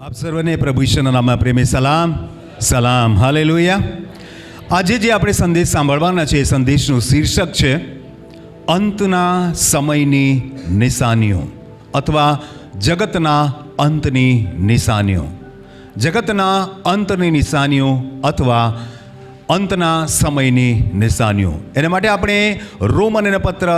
આપ સર્વને પ્રભુ ઈશ્વરના નામમાં પ્રેમી સલામ. સલામ. હાલેલુયા. આજે જે આપણે સંદેશ સાંભળવાના છે એ સંદેશનું શીર્ષક છે અંતના સમયની નિશાનીઓ અથવા જગતના અંતની નિશાનીઓ. જગતના અંતની નિશાનીઓ અથવા અંતના સમયની નિશાનીઓ. એના માટે આપણે રોમનના પત્ર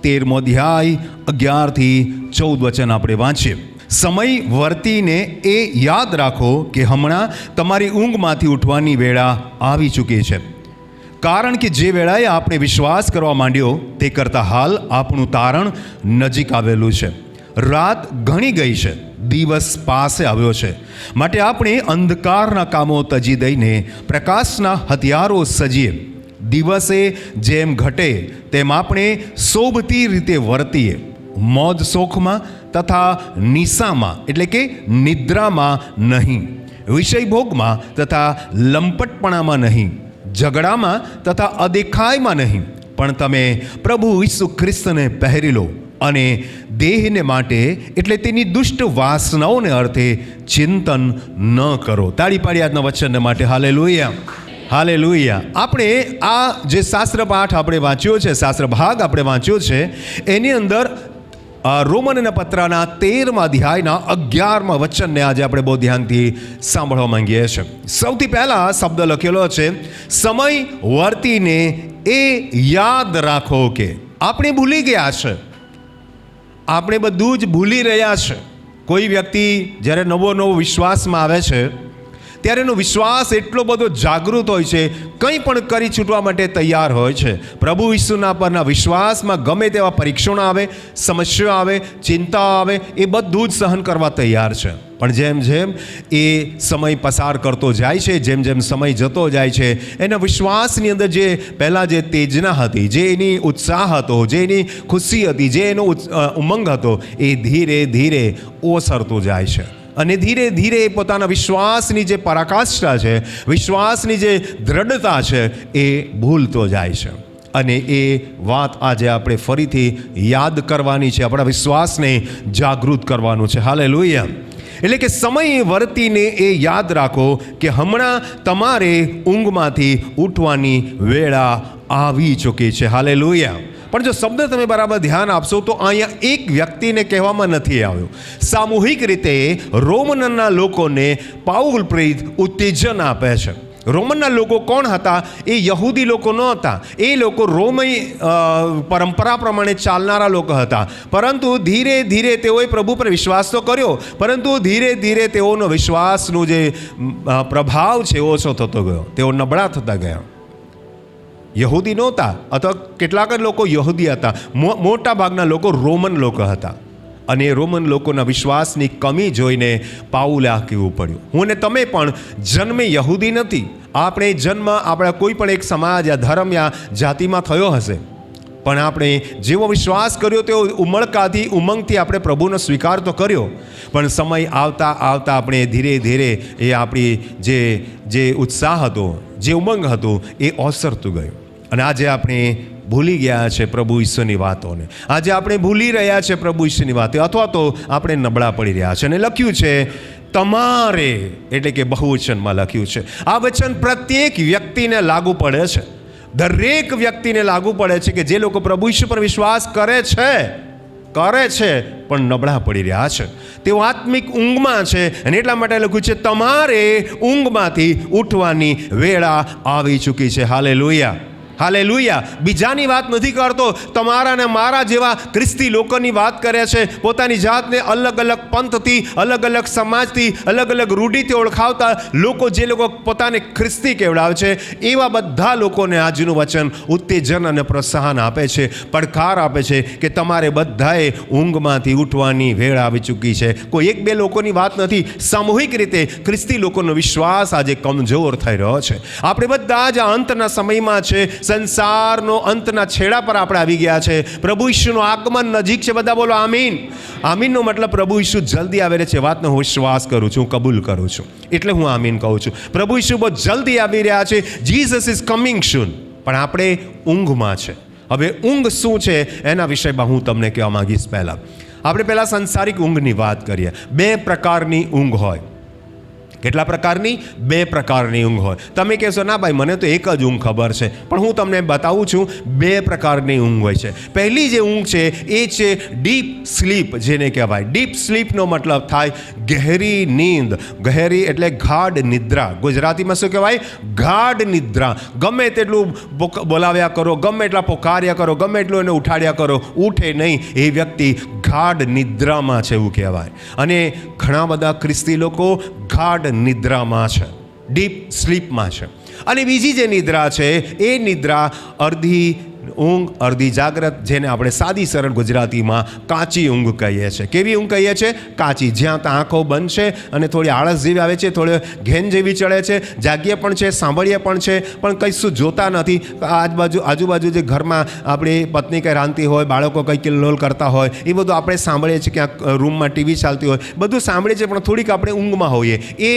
13મો અધ્યાય 11-14 વચન આપણે વાંચીએ. સમય વર્તીને એ યાદ રાખો કે હમણાં તમારી ઊંઘમાંથી ઉઠવાની વેળા આવી ચૂકી છે. કારણ કે જે વેળાએ આપણે વિશ્વાસ કરવા માંડ્યો તે કરતાં હાલ આપણું તારણ નજીક આવેલું છે. રાત ઘણી ગઈ છે, દિવસ પાસે આવ્યો છે. માટે આપણે અંધકારના કામો તજી દઈને પ્રકાશના હથિયારો સજીએ. દિવસે જેમ ઘટે તેમ આપણે શોભતી રીતે વર્તીએ, મોજ શોખમાં તથા નિશામાં એટલે કે નિદ્રામાં નહીં, વિષય ભોગમાં તથા લંપટપણામાં નહીં, ઝઘડામાં તથા અદેખાઈમાં નહીં, પણ તમે પ્રભુ ઈસુ ખ્રિસ્તને પહેરી લો અને દેહને માટે એટલે તેની દુષ્ટ વાસનાઓને અર્થે ચિંતન ન કરો. તાળી પાડી આજના વચનને માટે હાલેલુયા. હાલેલુયા. આપણે આ જે શાસ્ત્ર પાઠ આપણે વાંચ્યો છે, શાસ્ત્ર ભાગ આપણે વાંચ્યો છે, એની અંદર રોમનના પત્રના 13મા અધ્યાયના 11મા વચનને આજે આપણે બહુ ધ્યાનથી સાંભળવા માંગીએ છીએ. સૌથી પહેલા શબ્દ લખેલો છે સમય વર્તીને એ યાદ રાખો કે. આપણે ભૂલી ગયા છે, આપણે બધું જ ભૂલી રહ્યા છે. કોઈ વ્યક્તિ જ્યારે નવો વિશ્વાસમાં આવે છે ત્યારે એનો વિશ્વાસ એટલો બધો જાગૃત હોય છે, કંઈ પણ કરી છૂટવા માટે તૈયાર હોય છે. પ્રભુ ઈસુના પરના વિશ્વાસમાં ગમે તેવા પરીક્ષણો આવે, સમસ્યાઓ આવે, ચિંતા આવે, એ બધું જ સહન કરવા તૈયાર છે. પણ જેમ જેમ એ સમય પસાર કરતો જાય છે, જેમ જેમ સમય જતો જાય છે, એના વિશ્વાસની અંદર જે પહેલાં જે તેજના હતી, જે એની ઉત્સાહ હતો, જે એની ખુશી હતી, જે એનો ઉમંગ હતો, એ ધીરે ધીરે ઓસરતો જાય છે. અને ધીરે ધીરે પોતાના વિશ્વાસની જે પરાકાષ્ઠા છે, વિશ્વાસની જે દ્રઢતા છે, એ ભૂલતો જાય છે. અને એ વાત આજે આપણે ફરીથી યાદ કરવાની છે, આપણા વિશ્વાસને જાગૃત કરવાનું છે. હાલેલુયા. એટલે કે સમય વર્તીને એ યાદ રાખો કે હમણાં તમારે ઊંઘમાંથી ઉઠવાની વેળા આવી ચૂકી છે. હાલેલુયા. પણ જો શબ્દ તમે બરાબર ધ્યાન આપશો તો અહીંયા એક વ્યક્તિને કહેવામાં નથી આવ્યો. સામૂહિક રીતે રોમનના લોકોને પાઉલ પ્રેરિત ઉત્તેજન આપે છે. રોમનના લોકો કોણ હતા? એ યહૂદી લોકો ન હતા. એ લોકો રોમઈ પરંપરા પ્રમાણે ચાલનારા લોકો હતા. પરંતુ ધીરે ધીરે તેઓએ પ્રભુ પર વિશ્વાસ તો કર્યો, પરંતુ ધીરે ધીરે તેઓનો વિશ્વાસનો જે પ્રભાવ છે ઓછો થતો ગયો. તેઓ નબળા થતા ગયા. યહૂદી નહોતા, અથવા કેટલાક જ લોકો યહૂદી હતા. મોટા ભાગના લોકો રોમન લોકો હતા. અને એ રોમન લોકોના વિશ્વાસની કમી જોઈને પાઉલે આ કહેવું પડ્યું. હું ને તમે પણ જન્મે યહૂદી નથી. આપણે જન્મ આપણા કોઈ પણ એક સમાજ યા ધર્મ યા જાતિમાં થયો હશે, પણ આપણે જેવો વિશ્વાસ કર્યો તેવો ઉમંગથી આપણે પ્રભુનો સ્વીકાર તો કર્યો. પણ સમય આવતા આવતા આપણે ધીરે ધીરે એ આપણી જે ઉત્સાહ હતો, જે ઉમંગ હતું, એ ઓસરતું ગયું. અને આજે આપણે ભૂલી ગયા છે પ્રભુ ઈશ્વરની વાતોને. આજે આપણે ભૂલી રહ્યા છે પ્રભુ ઈશ્વરની વાતો, અથવા તો આપણે નબળા પડી રહ્યા છે. અને લખ્યું છે તમારે, એટલે કે બહુવચનમાં લખ્યું છે. આ વચન પ્રત્યેક વ્યક્તિને લાગુ પડે છે. દરેક વ્યક્તિને લાગુ પડે છે કે જે લોકો પ્રભુ ઈશ્વર પર વિશ્વાસ કરે છે પણ નબળા પડી રહ્યા છે. તેઓ આત્મિક ઊંઘમાં છે. અને એટલા માટે લખ્યું છે તમારે ઊંઘમાંથી ઉઠવાની વેળા આવી ચૂકી છે. હાલેલુયા. હાલેલુયા. બીજાની વાત નથી કરતો, તમારા ને મારા જેવા ખ્રિસ્તી લોકોની વાત કરે છે. પોતાની જાતને અલગ અલગ પંથથી, અલગ અલગ સમાજથી, અલગ અલગ રૂઢિથી ઓળખાવતા લોકો, જે લોકો પોતાને ખ્રિસ્તી કહેવડાવે છે, એવા બધા લોકોને આજનું વચન ઉત્તેજન અને પ્રોત્સાહન આપે છે, પડકાર આપે છે કે તમારે બધાએ ઊંઘમાંથી ઉઠવાની વેળ આવી ચૂકી છે. કોઈ એક બે લોકોની વાત નથી. સામૂહિક રીતે ખ્રિસ્તી લોકોનો વિશ્વાસ આજે કમજોર થઈ રહ્યો છે. આપણે બધા જ અંતના સમયમાં છે. સંસારનો અંતના છેડા પર આપણે આવી ગયા છે. પ્રભુ ઈસુનું આગમન નજીક છે. બધા બોલો આમીન. આમીનનો મતલબ પ્રભુ ઈસુ જલ્દી આવે છે. વાતનો હું વિશ્વાસ કરું છું, કબૂલ કરું છું, એટલે હું આમીન કહું છું. પ્રભુ ઈસુ બહુ જલ્દી આવી રહ્યા છે. જીસસ ઇઝ કમિંગ સૂન. પણ આપણે ઊંઘમાં છે. હવે ઊંઘ શું છે એના વિષયમાં હું તમને કહેવા માંગીશ. પહેલાં આપણે પહેલાં સંસારિક ઊંઘની વાત કરીએ. 2 પ્રકારની ઊંઘ હોય. કેટલા પ્રકારની? 2 પ્રકારની ઊંઘ હોય. તમે કહેશો ના ભાઈ મને તો એક જ ઊંઘ ખબર છે, પણ હું તમને બતાવું છું 2 પ્રકારની ઊંઘ હોય છે. પહેલી જે ઊંઘ છે એ છે ડીપ સ્લીપ, જેને કહેવાય. ડીપ સ્લીપનો મતલબ થાય ગહેરી નીંદ. ગહેરી એટલે ગાઢ નિદ્રા. ગુજરાતીમાં શું કહેવાય? ગાઢ નિદ્રા. ગમે તેટલું બોલાવ્યા કરો, ગમે એટલા પોકાર્યા કરો, ગમે એટલું એને ઉઠાડ્યા કરો, ઉઠે નહીં. એ વ્યક્તિ ગાઢ નિદ્રામાં છે એવું કહેવાય. અને ઘણા બધા ખ્રિસ્તી લોકો ગાઢ નિદ્રામાં છે, ડીપ સ્લીપમાં છે. અને બીજી જે નિદ્રા છે એ નિદ્રા અડધી ઊંઘ અડધી જાગ્રત, જેને આપણે સાદી સરળ ગુજરાતીમાં કાચી ઊંઘ કહીએ છીએ. કેવી ઊંઘ કહીએ છીએ? કાચી. જ્યાં ત્યાં આંખો બંધ છે અને થોડી આળસ જેવી આવે છે, થોડી ઘેન જેવી ચડે છે, જાગીએ પણ છે, સાંભળીએ પણ છે, પણ કશું જોતા નથી. આજુબાજુ જે ઘરમાં આપણી પત્ની કંઈ રાંધતી હોય, બાળકો કંઈ કિલ્લોલ કરતા હોય, એ બધું આપણે સાંભળીએ છીએ. ક્યાંક રૂમમાં ટીવી ચાલતી હોય, બધું સાંભળીએ છીએ, પણ થોડીક આપણે ઊંઘમાં હોઈએ. એ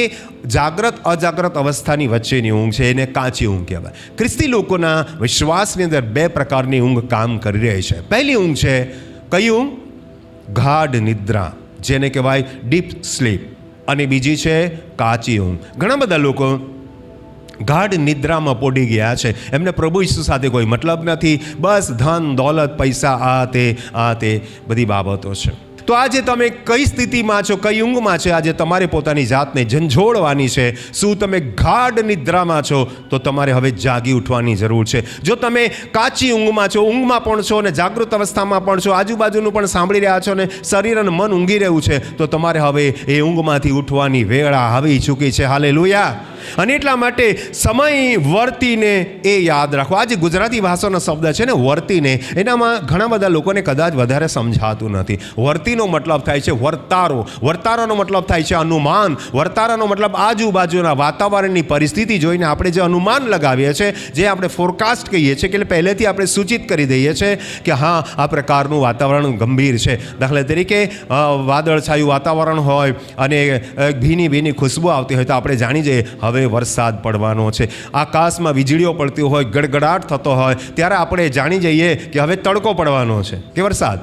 જાગ્રત અજાગ્રત અવસ્થાની વચ્ચેની ઊંઘ છે, એને કાચી ઊંઘ કહેવાય. ખ્રિસ્તી લોકોના વિશ્વાસની અંદર 2 પ્રકારની ઊંઘ કામ કરી રહી છે. પહેલી ઊંઘ છે કઈ ઊંઘ? ગાઢ નિદ્રા, જેને કહેવાય ડીપ સ્લીપ. અને બીજી છે કાચી ઊંઘ. ઘણા બધા લોકો ગાઢ નિદ્રામાં પોડી ગયા છે. એમને પ્રભુ ઈસુ સાથે કોઈ મતલબ નથી. બસ ધન દોલત પૈસા આ તે બધી બાબતો છે. તો આજે તમે કઈ સ્થિતિમાં છો, કઈ ઊંઘમાં છે? આજે તમારે પોતાની જાતને ઝંઝોળવાની છે. શું તમે ગાઢ નિદ્રામાં છો? તો તમારે હવે જાગી ઉઠવાની જરૂર છે. જો તમે કાચી ઊંઘમાં છો, ઊંઘમાં પણ છો અને જાગૃત અવસ્થામાં પણ છો, આજુબાજુનું પણ સાંભળી રહ્યા છો અને શરીર અને મન ઊંઘી રહ્યું છે, તો તમારે હવે એ ઊંઘમાંથી ઉઠવાની વેળા આવી ચૂકી છે. હાલેલુયા. અને એટલા માટે સમય વર્તીને એ યાદ રાખો. આ જે ગુજરાતી ભાષાનો શબ્દ છે ને વર્તીને, એનામાં ઘણા બધા લોકોને કદાચ વધારે સમજાતું નથી. વર્તીનો મતલબ થાય છે વર્તારો. વર્તારોનો મતલબ થાય છે અનુમાન. વર્તારાનો મતલબ આજુબાજુના વાતાવરણની પરિસ્થિતિ જોઈને આપણે જે અનુમાન લગાવીએ છીએ, જે આપણે ફોરકાસ્ટ કહીએ છીએ, કે પહેલેથી આપણે સૂચિત કરી દઈએ છીએ કે હા આ પ્રકારનું વાતાવરણ ગંભીર છે. દાખલા તરીકે વાદળછાયું વાતાવરણ હોય અને ભીની ખુશ્બુ આવતી હોય તો આપણે જાણી જઈએ હવે વરસાદ પડવાનો છે. આકાશમાં વીજળીઓ પડતી હોય, ગડગડાટ થતો હોય, ત્યારે આપણે જાણી જઈએ કે હવે તડકો પડવાનો છે કે વરસાદ.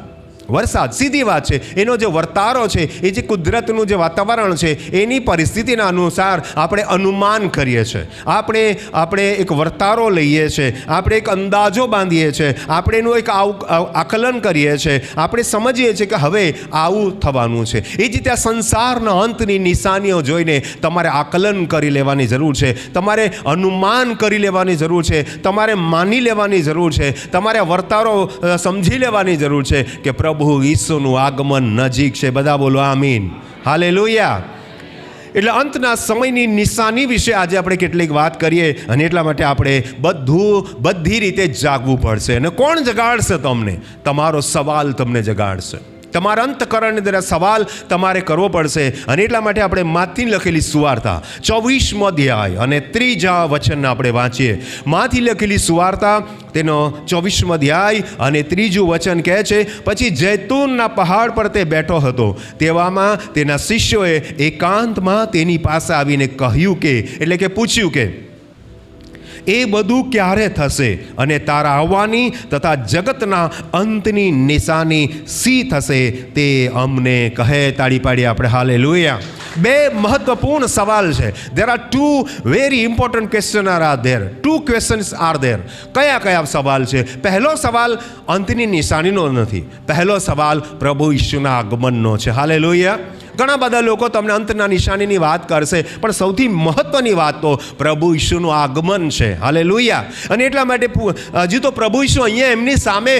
સીધી વાત છે. એનો જે વર્તારો છે, એ જે કુદરતનું જે વાતાવરણ છે, એની પરિસ્થિતિના અનુસાર આપણે અનુમાન કરીએ છીએ. આપણે એક વર્તારો લઈએ છીએ, આપણે એક અંદાજો બાંધીએ છીએ, આપણે એનું એક આકલન કરીએ છીએ, આપણે સમજીએ છીએ કે હવે આવું થવાનું છે. એ જ રીતે સંસારના અંતની નિશાનીઓ જોઈને તમારે આકલન કરી લેવાની જરૂર છે, તમારે અનુમાન કરી લેવાની જરૂર છે, તમારે માની લેવાની જરૂર છે, તમારે વર્તારો સમજી લેવાની જરૂર છે કે પ્રભુ ઈસુનું આગમન નજીક છે. બધા બોલો આમીન. હાલેલુયા. એટલે અંતના સમયની નિશાની વિશે આજે આપણે કેટલીક વાત કરીએ, અને એટલા માટે આપણે બધી રીતે જાગવું પડશે. અને કોણ જગાડશે તમને? તમારો સવાલ તમને જગાડશે. તમારા અંતકરણની અંદર સવાલ તમારે કરવો પડશે. અને એટલા માટે આપણે માથી લખેલી સુવાર્તા 24મો અધ્યાય અને 3જા વચન આપણે વાંચીએ. માથી લખેલી સુવાર્તા તેનો 24મો અધ્યાય અને 3જું વચન કહે છે, પછી જૈતૂનના પહાડ પર તે બેઠો હતો, તેવામાં તેના શિષ્યોએ એકાંતમાં તેની પાસે આવીને કહ્યું કે, એટલે કે પૂછ્યું કે એ બધું ક્યારે થશે અને તારા આવવાની તથા જગતના અંતની નિશાની શી થશે તે અમને કહે. તાળી પાડીએ આપણે હાલેલુયા. 2 મહત્વપૂર્ણ સવાલ છે. there are 2 very important questions are there. 2 questions are there. કયા સવાલ છે? પહેલો સવાલ અંતની નિશાનીનો નથી. પહેલો સવાલ પ્રભુ ઈસુના આગમનનો છે. હાલેલુયા. ઘણા બધા લોકો તમને અંતના નિશાનીની વાત કરશે, પણ સૌથી મહત્વની વાત તો પ્રભુ ઈસુનું આગમન છે. હાલેલુયા. અને એટલા માટે હજુ તો પ્રભુ ઈસુ અહીંયા એમની સામે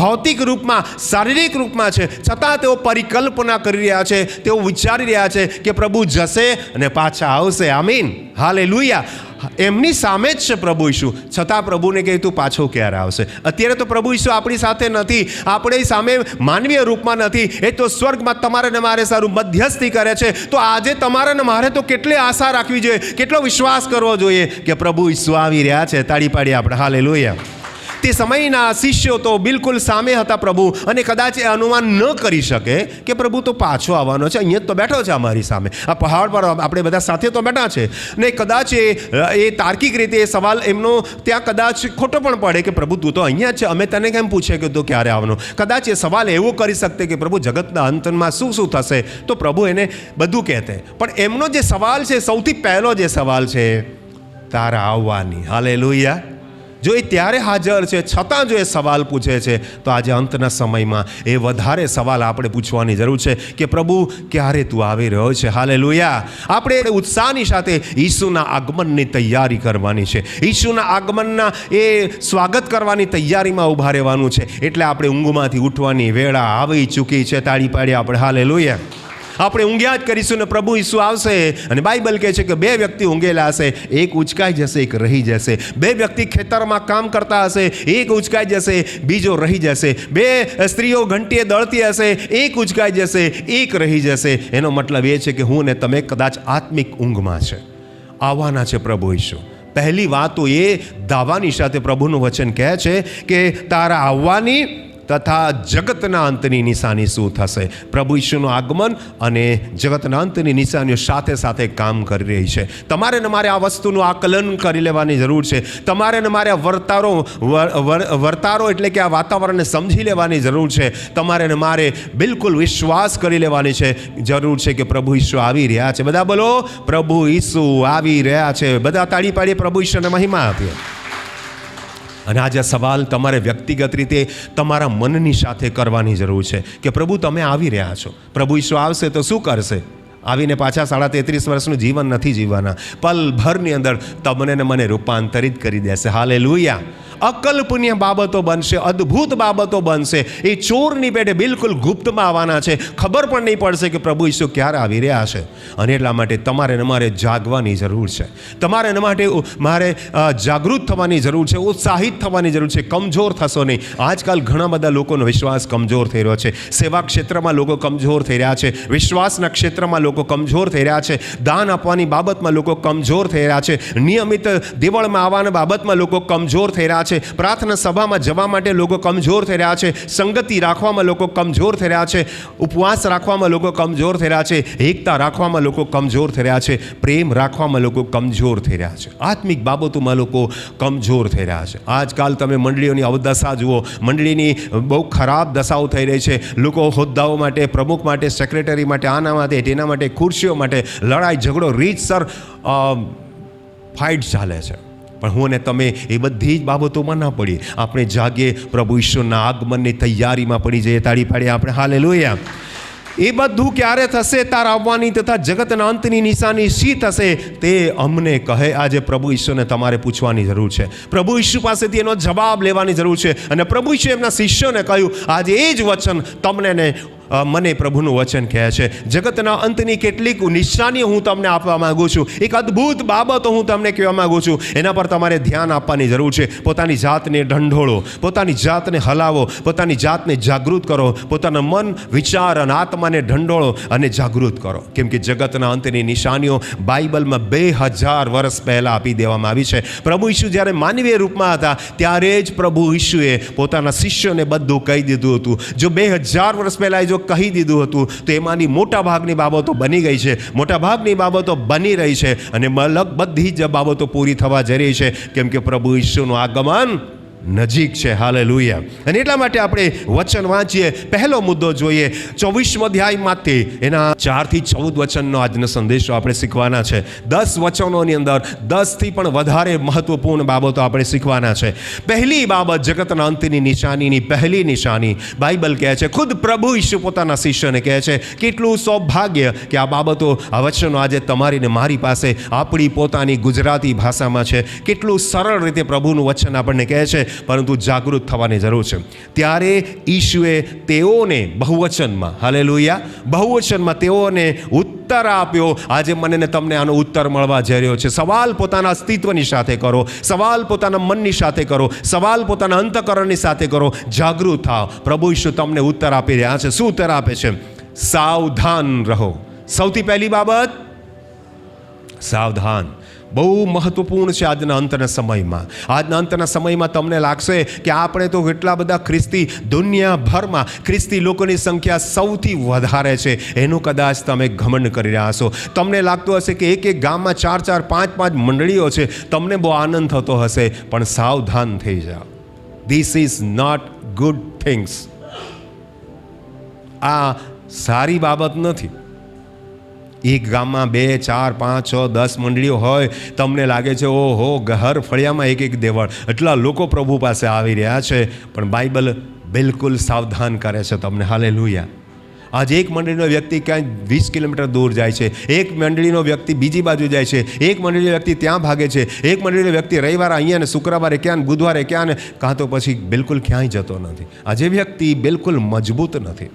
ભૌતિક રૂપમાં, શારીરિક રૂપમાં છે, છતાં તેઓ પરિકલ્પના કરી રહ્યા છે, તેઓ વિચારી રહ્યા છે કે પ્રભુ જશે અને પાછા આવશે. આમીન. હાલેલુયા. એમની સામે જ છે પ્રભુ ઈસુ, છતાં પ્રભુને કહે તું પાછો ક્યારે આવશે? અત્યારે તો પ્રભુ ઈસુ આપણી સાથે નથી, આપણી સામે માનવીય રૂપમાં નથી, એ તો સ્વર્ગમાં તમારે ને મારે સારું મધ્યસ્થી કરે છે. તો આજે તમારે ને મારે તો કેટલી આશા રાખવી જોઈએ, કેટલો વિશ્વાસ કરવો જોઈએ કે પ્રભુ ઈસુ આવી રહ્યા છે. તાળી પાડીએ આપણે હાલેલુયા. તે સમયના શિષ્યો તો બિલકુલ સામે હતા પ્રભુ, અને કદાચ એ અનુમાન ન કરી શકે કે પ્રભુ તો પાછો આવવાનો છે, અહીંયા જ તો બેઠો છે અમારી સામે, આ પહાડ પર આપણે બધા સાથે તો બેઠા છે ને. કદાચ એ તાર્કિક રીતે એ સવાલ એમનો ત્યાં કદાચ ખોટો પણ પડે કે પ્રભુ તું તો અહીંયા જ છે, અમે તને કેમ પૂછે કે તું ક્યારે આવવાનો. કદાચ એ સવાલ એવો કરી શકતે કે પ્રભુ જગતના અંતમાં શું શું થશે, તો પ્રભુ એને બધું કહેતે. પણ એમનો જે સવાલ છે, સૌથી પહેલો જે સવાલ છે તારા આવવાની. હાલેલુયા. જો એ ત્યારે હાજર છે છતાં જો એ સવાલ પૂછે છે, તો આજે અંતના સમયમાં એ વધારે સવાલ આપણે પૂછવાની જરૂર છે કે પ્રભુ ક્યારે તું આવી રહ્યો છે. હાલેલુયા. આપણે ઉત્સાહની સાથે ઈસુના આગમનની તૈયારી કરવાની છે, ઈસુના આગમનના એ સ્વાગત કરવાની તૈયારીમાં ઊભા રહેવાનું છે. એટલે આપણે ઊંઘમાંથી ઉઠવાની વેળા આવી ચૂકી છે. તાળી પાડીએ આપણે. હાલેલુયા. આપણે ઊંઘ્યા જ કરીશું ને પ્રભુ ઈસુ આવશે. અને બાઇબલ કહે છે કે બે વ્યક્તિ ઊંઘેલા હશે, એક ઉચકાઈ જશે, એક રહી જશે. બે વ્યક્તિ ખેતરમાં કામ કરતા હશે, એક ઉચકાઈ જશે, બીજો રહી જશે. બે સ્ત્રીઓ ઘંટીએ દળતી હશે, એક ઉચકાઈ જશે, એક રહી જશે. એનો મતલબ એ છે કે હું ને તમે કદાચ આત્મિક ઊંઘમાં છે. આવવાના છે પ્રભુ ઈસુ. પહેલી વાત તો એ દાવાની સાથે પ્રભુનું વચન કહે છે કે તારા આવવાની તથા જગતના અંતની નિશાની શું થશે. પ્રભુ ઈસુનું આગમન અને જગતના અંતની નિશાનીઓ સાથે સાથે કામ કરી રહી છે. તમારે ને મારે આ વસ્તુનું આકલન કરી લેવાની જરૂર છે. તમારે ને મારે આ વર્તારો એટલે કે આ વાતાવરણને સમજી લેવાની જરૂર છે. તમારે ને મારે બિલકુલ વિશ્વાસ કરી લેવાની જરૂર છે કે પ્રભુ ઈસુ આવી રહ્યા છે. બધા બોલો, પ્રભુ ઈસુ આવી રહ્યા છે. બધા તાળી પાડીએ, પ્રભુ ઈસુને મહિમા આપીએ. અને આજે સવાલ તમારે વ્યક્તિગત રીતે તમારા મનની સાથે કરવાની જરૂર છે કે પ્રભુ તમે આવી રહ્યા છો. પ્રભુ ઈસુ આવશે તો શું કરશે? આવીને પાછા 33.5 વર્ષનું જીવન નથી જીવવાના. પલભરની અંદર તમને ને મને રૂપાંતરિત કરી દેશે. હાલેલુયા. અકલ્પનીય બાબતો બનશે, અદ્ભુત બાબતો બનશે. એ ચોરની પેટે બિલકુલ ગુપ્તમાં આવવાના છે. ખબર પણ નહીં પડશે કે પ્રભુ ઈસુ ક્યારે આવી રહ્યા છે. અને એટલા માટે તમારે ને મારે જાગવાની જરૂર છે. તમારે ને માટે મારે જાગૃત થવાની જરૂર છે, ઉત્સાહિત થવાની જરૂર છે. કમજોર થશો નહીં. આજકાલ ઘણા બધા લોકોનો વિશ્વાસ કમજોર થઈ રહ્યો છે. સેવા ક્ષેત્રમાં લોકો કમજોર થઈ રહ્યા છે. વિશ્વાસના ક્ષેત્રમાં લોકો કમજોર થઈ રહ્યા છે. દાન આપવાની બાબતમાં લોકો કમજોર થઈ રહ્યા છે. નિયમિત દેવળમાં આવવાના બાબતમાં લોકો કમજોર થઈ રહ્યા છે. પ્રાર્થના સભામાં જવા માટે લોકો કમજોર થઈ રહ્યા છે. સંગતિ રાખવામાં લોકો કમજોર થઈ રહ્યા છે. ઉપવાસ રાખવામાં લોકો કમજોર થઈ રહ્યા છે. એકતા રાખવામાં લોકો કમજોર થઈ રહ્યા છે. પ્રેમ રાખવામાં લોકો કમજોર થઈ રહ્યા છે. આત્મિક બાબતોમાં લોકો કમજોર થઈ રહ્યા છે. આજકાલ તમે મંડળીઓની અવદશા જુઓ. મંડળીની બહુ ખરાબ દશાઓ થઈ રહી છે. લોકો હોદ્દાઓ માટે, પ્રમુખ માટે, સેક્રેટરી માટે, આના માટે, તેના માટે, ખુરશીઓ માટે લડાઈ ઝઘડો, રીતસર ફાઇટ ચાલે છે. પણ હું ને તમે એ બધી જ બાબતોમાં ના પડીએ. આપણે જાગીએ, પ્રભુ ઈશ્વરના આગમનની તૈયારીમાં પડી જઈએ. તાળી પાડીએ આપણે. હાલેલુયા. એ બધું ક્યારે થશે? તારા આવવાની તથા જગતના અંતની નિશાની શી થશે તે અમને કહે. આજે પ્રભુ ઈશ્વરને તમારે પૂછવાની જરૂર છે. પ્રભુ ઈશ્વર પાસેથી એનો જવાબ લેવાની જરૂર છે. અને પ્રભુ ઈશ્વર એમના શિષ્યોને કહ્યું, આજે એ જ વચન તમને ને મને પ્રભુનું વચન કહે છે. જગતના અંતની કેટલીક નિશાનીઓ હું તમને આપવા માગું છું. એક અદ્ભુત બાબતો હું તમને કહેવા માગું છું. એના પર તમારે ધ્યાન આપવાની જરૂર છે. પોતાની જાતને ઢંઢોળો, પોતાની જાતને હલાવો, પોતાની જાતને જાગૃત કરો, પોતાના મન, વિચાર અને આત્માને ઢંઢોળો અને જાગૃત કરો. કેમ કે જગતના અંતની નિશાનીઓ બાઇબલમાં 2000 વર્ષ પહેલાં આપી દેવામાં આવી છે. પ્રભુ ઈસુ જ્યારે માનવીય રૂપમાં હતા ત્યારે જ પ્રભુ ઈસુએ પોતાના શિષ્યોને બધું કહી દીધું હતું. જો 2000 વર્ષ પહેલાં જો કહી દીધું હતું તો એમાંની મોટા ભાગની બાબતો બની ગઈ છે, મોટા ભાગની બાબતો બની રહી છે અને બધી જ બાબતો પૂરી થવા જઈ રહી છે. કેમ કે પ્રભુ ઈસુનું આગમન નજીક છે. હાલેલુયા. અને એટલા માટે આપણે વચન વાંચીએ. પહેલો મુદ્દો જોઈએ 24મો અધ્યાયમાંથી એના 4 થી 14 વચનનો આજનો સંદેશો આપણે શીખવાના છે. 10 વચનોની અંદર 10થી પણ વધારે મહત્વપૂર્ણ બાબતો આપણે શીખવાના છે. પહેલી બાબત, જગતના અંતની નિશાનીની પહેલી નિશાની બાઇબલ કહે છે, ખુદ પ્રભુ ઈસુ પોતાના શિષ્યને કહે છે, કેટલું સૌભાગ્ય કે આ બાબતો, આ વચનો આજે તમારી ને મારી પાસે આપણી પોતાની ગુજરાતી ભાષામાં છે. કેટલું સરળ રીતે પ્રભુનું વચન આપણને કહે છે, પરંતુ જાગૃત થવાની જરૂર છે. ત્યારે ઈશુએ તેઓને બહુવચનમાં, હાલેલુયા, બહુવચનમાં તેઓને ઉત્તર આપ્યો. આજે મને ને તમને આનો ઉત્તર મળવા જઈ રહ્યો છે. સવાલ પોતાના અસ્તિત્વની સાથે કરો, સવાલ પોતાના મનની સાથે કરો, સવાલ પોતાના અંતઃકરણની સાથે કરો. જાગૃત થાઓ. પ્રભુ ઈશુ તમને ઉત્તર આપી રહ્યા છે. શું ઉત્તર આપે છે? સાવધાન રહો. સૌથી પહેલી બાબત, સાવધાન. બહુ મહત્વપૂર્ણ છે આજના અંતના સમયમાં. આજના અંતના સમયમાં તમને લાગશે કે આપણે તો કેટલા બધા ખ્રિસ્તી, દુનિયાભરમાં ખ્રિસ્તી લોકોની સંખ્યા સૌથી વધારે છે એનું કદાચ તમે ઘમંડ કરી રહ્યા હશો. તમને લાગતું હશે કે એક ગામમાં 4-4, 5-5 મંડળીઓ છે. તમને બહુ આનંદ થતો હશે, પણ સાવધાન થઈ જાઓ. This is not good things. આ સારી બાબત નથી. એક ગામમાં 2, 4, 5, 6, 10 મંડળીઓ હોય, તમને લાગે છે ઓહો હર ફળિયામાં એક દેવળ, એટલા લોકો પ્રભુ પાસે આવી રહ્યા છે, પણ બાઇબલ બિલકુલ સાવધાન કરે છે તમને. હાલેલુયા. આજે એક મંડળીનો વ્યક્તિ ક્યાંય 20 કિલોમીટર દૂર જાય છે, એક મંડળીનો વ્યક્તિ બીજી બાજુ જાય છે, એક મંડળીનો વ્યક્તિ ત્યાં ભાગે છે, એક મંડળીનો વ્યક્તિ રવિવારે અહીંયા ને શુક્રવારે ક્યાં, બુધવારે ક્યાં, ને કાં તો પછી બિલકુલ ક્યાંય જતો નથી. આજે વ્યક્તિ બિલકુલ મજબૂત નથી,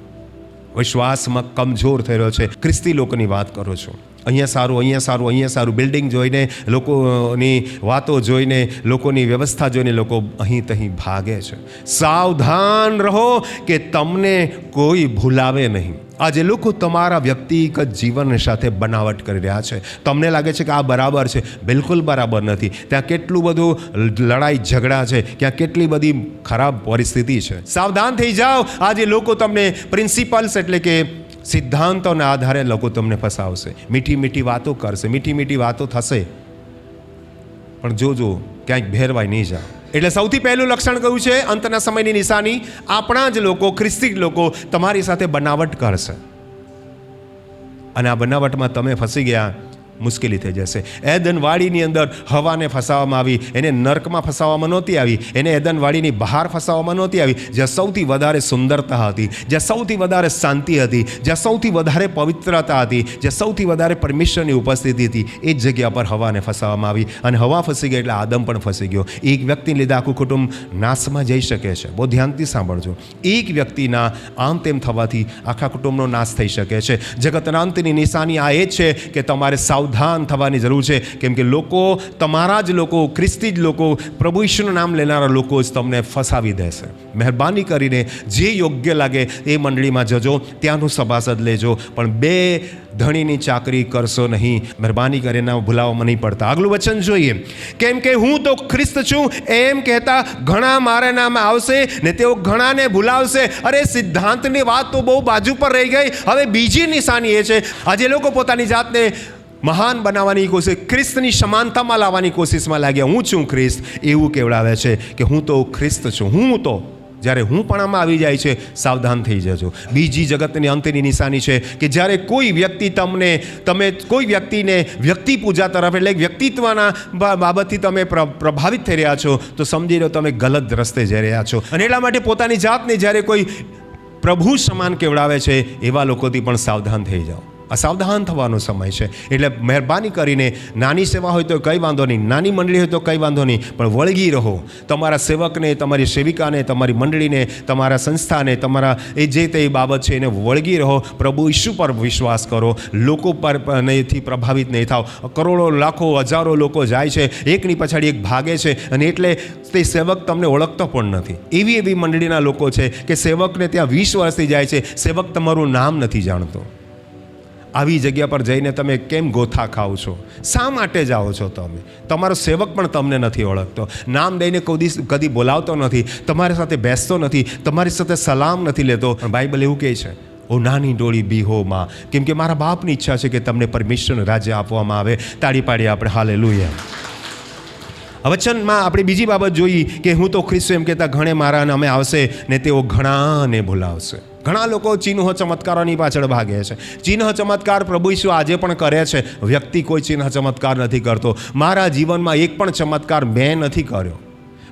વિશ્વાસમાં કમજોર થઈ રહ્યો છે. ખ્રિસ્તી લોકોની વાત કરો છો. અહીંયા સારું, અહીંયા સારું, અહીંયા સારું, બિલ્ડિંગ જોઈને, લોકોની વાતો જોઈને, લોકોની વ્યવસ્થા જોઈને લોકો અહીં તહીં ભાગે છે. સાવધાન રહો કે તમને કોઈ ભૂલાવે નહીં. આજે લોકો તમારા વ્યક્તિગત જીવન સાથે બનાવટ કરી રહ્યા છે. તમને લાગે છે કે આ બરાબર છે, બિલકુલ બરાબર નથી. ત્યાં કેટલું બધું લડાઈ ઝઘડા છે, ત્યાં કેટલી બધી ખરાબ પરિસ્થિતિ છે. સાવધાન થઈ જાઓ. આજે લોકો તમને પ્રિન્સિપલ્સ એટલે કે સિદ્ધાંતોના આધારે લોકો તમને ફસાવશે. મીઠી મીઠી વાતો કરશે, મીઠી મીઠી વાતો થશે, પણ જોજો ક્યાંક ભેરવાઈ નહીં જાઓ. એટલે સૌથી પહેલું લક્ષણ કયું છે અંતના સમયની નિશાની? આપણા જ લોકો, ખ્રિસ્તી લોકો તમારી સાથે બનાવટ કરશે, અને આ બનાવટમાં તમે ફસી ગયા, મુશ્કેલી થઈ જશે. એદનવાડીની અંદર હવાને ફસાવવામાં આવી, એને નર્કમાં ફસાવવામાં નહોતી આવી, એને એદનવાડીની બહાર ફસાવવામાં નહોતી આવી. જ્યાં સૌથી વધારે સુંદરતા હતી, જ્યાં સૌથી વધારે શાંતિ હતી, જ્યાં સૌથી વધારે પવિત્રતા હતી, જ્યાં સૌથી વધારે પરમેશ્વરની ઉપસ્થિતિ હતી, એ જ જગ્યા પર હવાને ફસાવવામાં આવી. અને હવા ફસી ગઈ એટલે આદમ પણ ફસી ગયો. એક વ્યક્તિને લીધે આખું કુટુંબ નાશમાં જઈ શકે છે. બહુ ધ્યાનથી સાંભળજો. એક વ્યક્તિના આમ તેમ થવાથી આખા કુટુંબનો નાશ થઈ શકે છે. જગતના અંતની નિશાની આ એ જ છે કે તમારે સાવધાન થવાની જરૂર છે. કેમ કે લોકો, તમારા જ લોકો, ખ્રિસ્તી જ લોકો, પ્રભુ ઈશ્વરનું નામ લેનારા લોકો જ તમને ફસાવી દેશે. મહેરબાની કરીને જે યોગ્ય લાગે એ મંડળીમાં જજો, ત્યાંનું સભાસદ લેજો, પણ બે ધણીની ચાકરી કરશો નહીં. મહેરબાની કરીને ભૂલાવવામાં નહીં પડતા. આગલું વચન જોઈએ. કેમ કે હું તો ખ્રિસ્ત છું એમ કહેતા ઘણા મારા નામે આવશે ને તેઓ ઘણાને ભૂલાવશે. અરે સિદ્ધાંતની વાત તો બહુ બાજુ પર રહી ગઈ. હવે બીજી નિશાની એ છે, આજે લોકો પોતાની જાતને મહાન બનાવવાની કોશિશ, ખ્રિસ્તની સમાનતામાં લાવવાની કોશિશમાં લાગ્યા. હું છું ખ્રિસ્ત એવું કહેવડાવે છે કે હું તો ખ્રિસ્ત છું. હું તો જ્યારે હું પણ આમાં આવી જાય છે, સાવધાન થઈ જજો. બીજી જગતની અંતની નિશાની છે કે જ્યારે કોઈ વ્યક્તિ તમે કોઈ વ્યક્તિને વ્યક્તિ પૂજા તરફ એટલે વ્યક્તિત્વના બાબતથી તમે પ્રભાવિત થઈ રહ્યા છો, તો સમજી લો તમે ગલત રસ્તે જઈ રહ્યા છો. અને એટલા માટે પોતાની જાતને જ્યારે કોઈ પ્રભુ સમાન કેવડાવે છે, એવા લોકોથી પણ સાવધાન થઈ જાઓ. અસાવધાન થવાનો સમય છે. એટલે મહેરબાની કરીને નાની સેવા હોય તો કંઈ વાંધો નહીં, નાની મંડળી હોય તો કંઈ વાંધો નહીં, પણ વળગી રહો. તમારા સેવકને, તમારી સેવિકાને, તમારી મંડળીને, તમારા સંસ્થાને, તમારા એ જે તે બાબત છે એને વળગી રહો. પ્રભુ ઈસુ પર વિશ્વાસ કરો. લોકો પર થી પ્રભાવિત નહીં થાવ. કરોડો, લાખો, હજારો લોકો જાય છે, એકની પછાડી એક ભાગે છે, અને એટલે તે સેવક તમને ઓળખતો પણ નથી. એવી મંડળીના લોકો છે કે સેવકને ત્યાં 20 વર્ષથી જાય છે, સેવક તમારું નામ નથી જાણતો. આવી જગ્યા પર જઈને તમે કેમ ગોથા ખાઓ છો? શા માટે જાઓ છો તમે? તમારો સેવક પણ તમને નથી ઓળખતો, નામ દઈને કદી બોલાવતો નથી, તમારી સાથે બેસતો નથી, તમારી સાથે સલામ નથી લેતો. પણ બાઇબલ એવું કહે છે, ઓ નાની ડોળી બીહોમાં, કેમ કે મારા બાપની ઈચ્છા છે કે તમને પરમેશ્વરનું રાજ્ય આપવામાં આવે. તાળી પાડીએ આપણે હાલેલુયા. વચનમાં આપણે બીજી બાબત જોઈ કે હું તો ખ્રિસ્ત એમ કહેતા ઘણે મારા નામે આવશે ને તેઓ ઘણાને ભૂલાવશે. ઘણા લોકો ચિહ્નો ચમત્કારોની પાછળ ભાગે છે. ચિહ્ન ચમત્કાર પ્રભુ ઈસુ આજે પણ કરે છે. વ્યક્તિ કોઈ ચિહ્ન ચમત્કાર નથી કરતો. મારા જીવનમાં એક પણ ચમત્કાર મેં નથી કર્યો.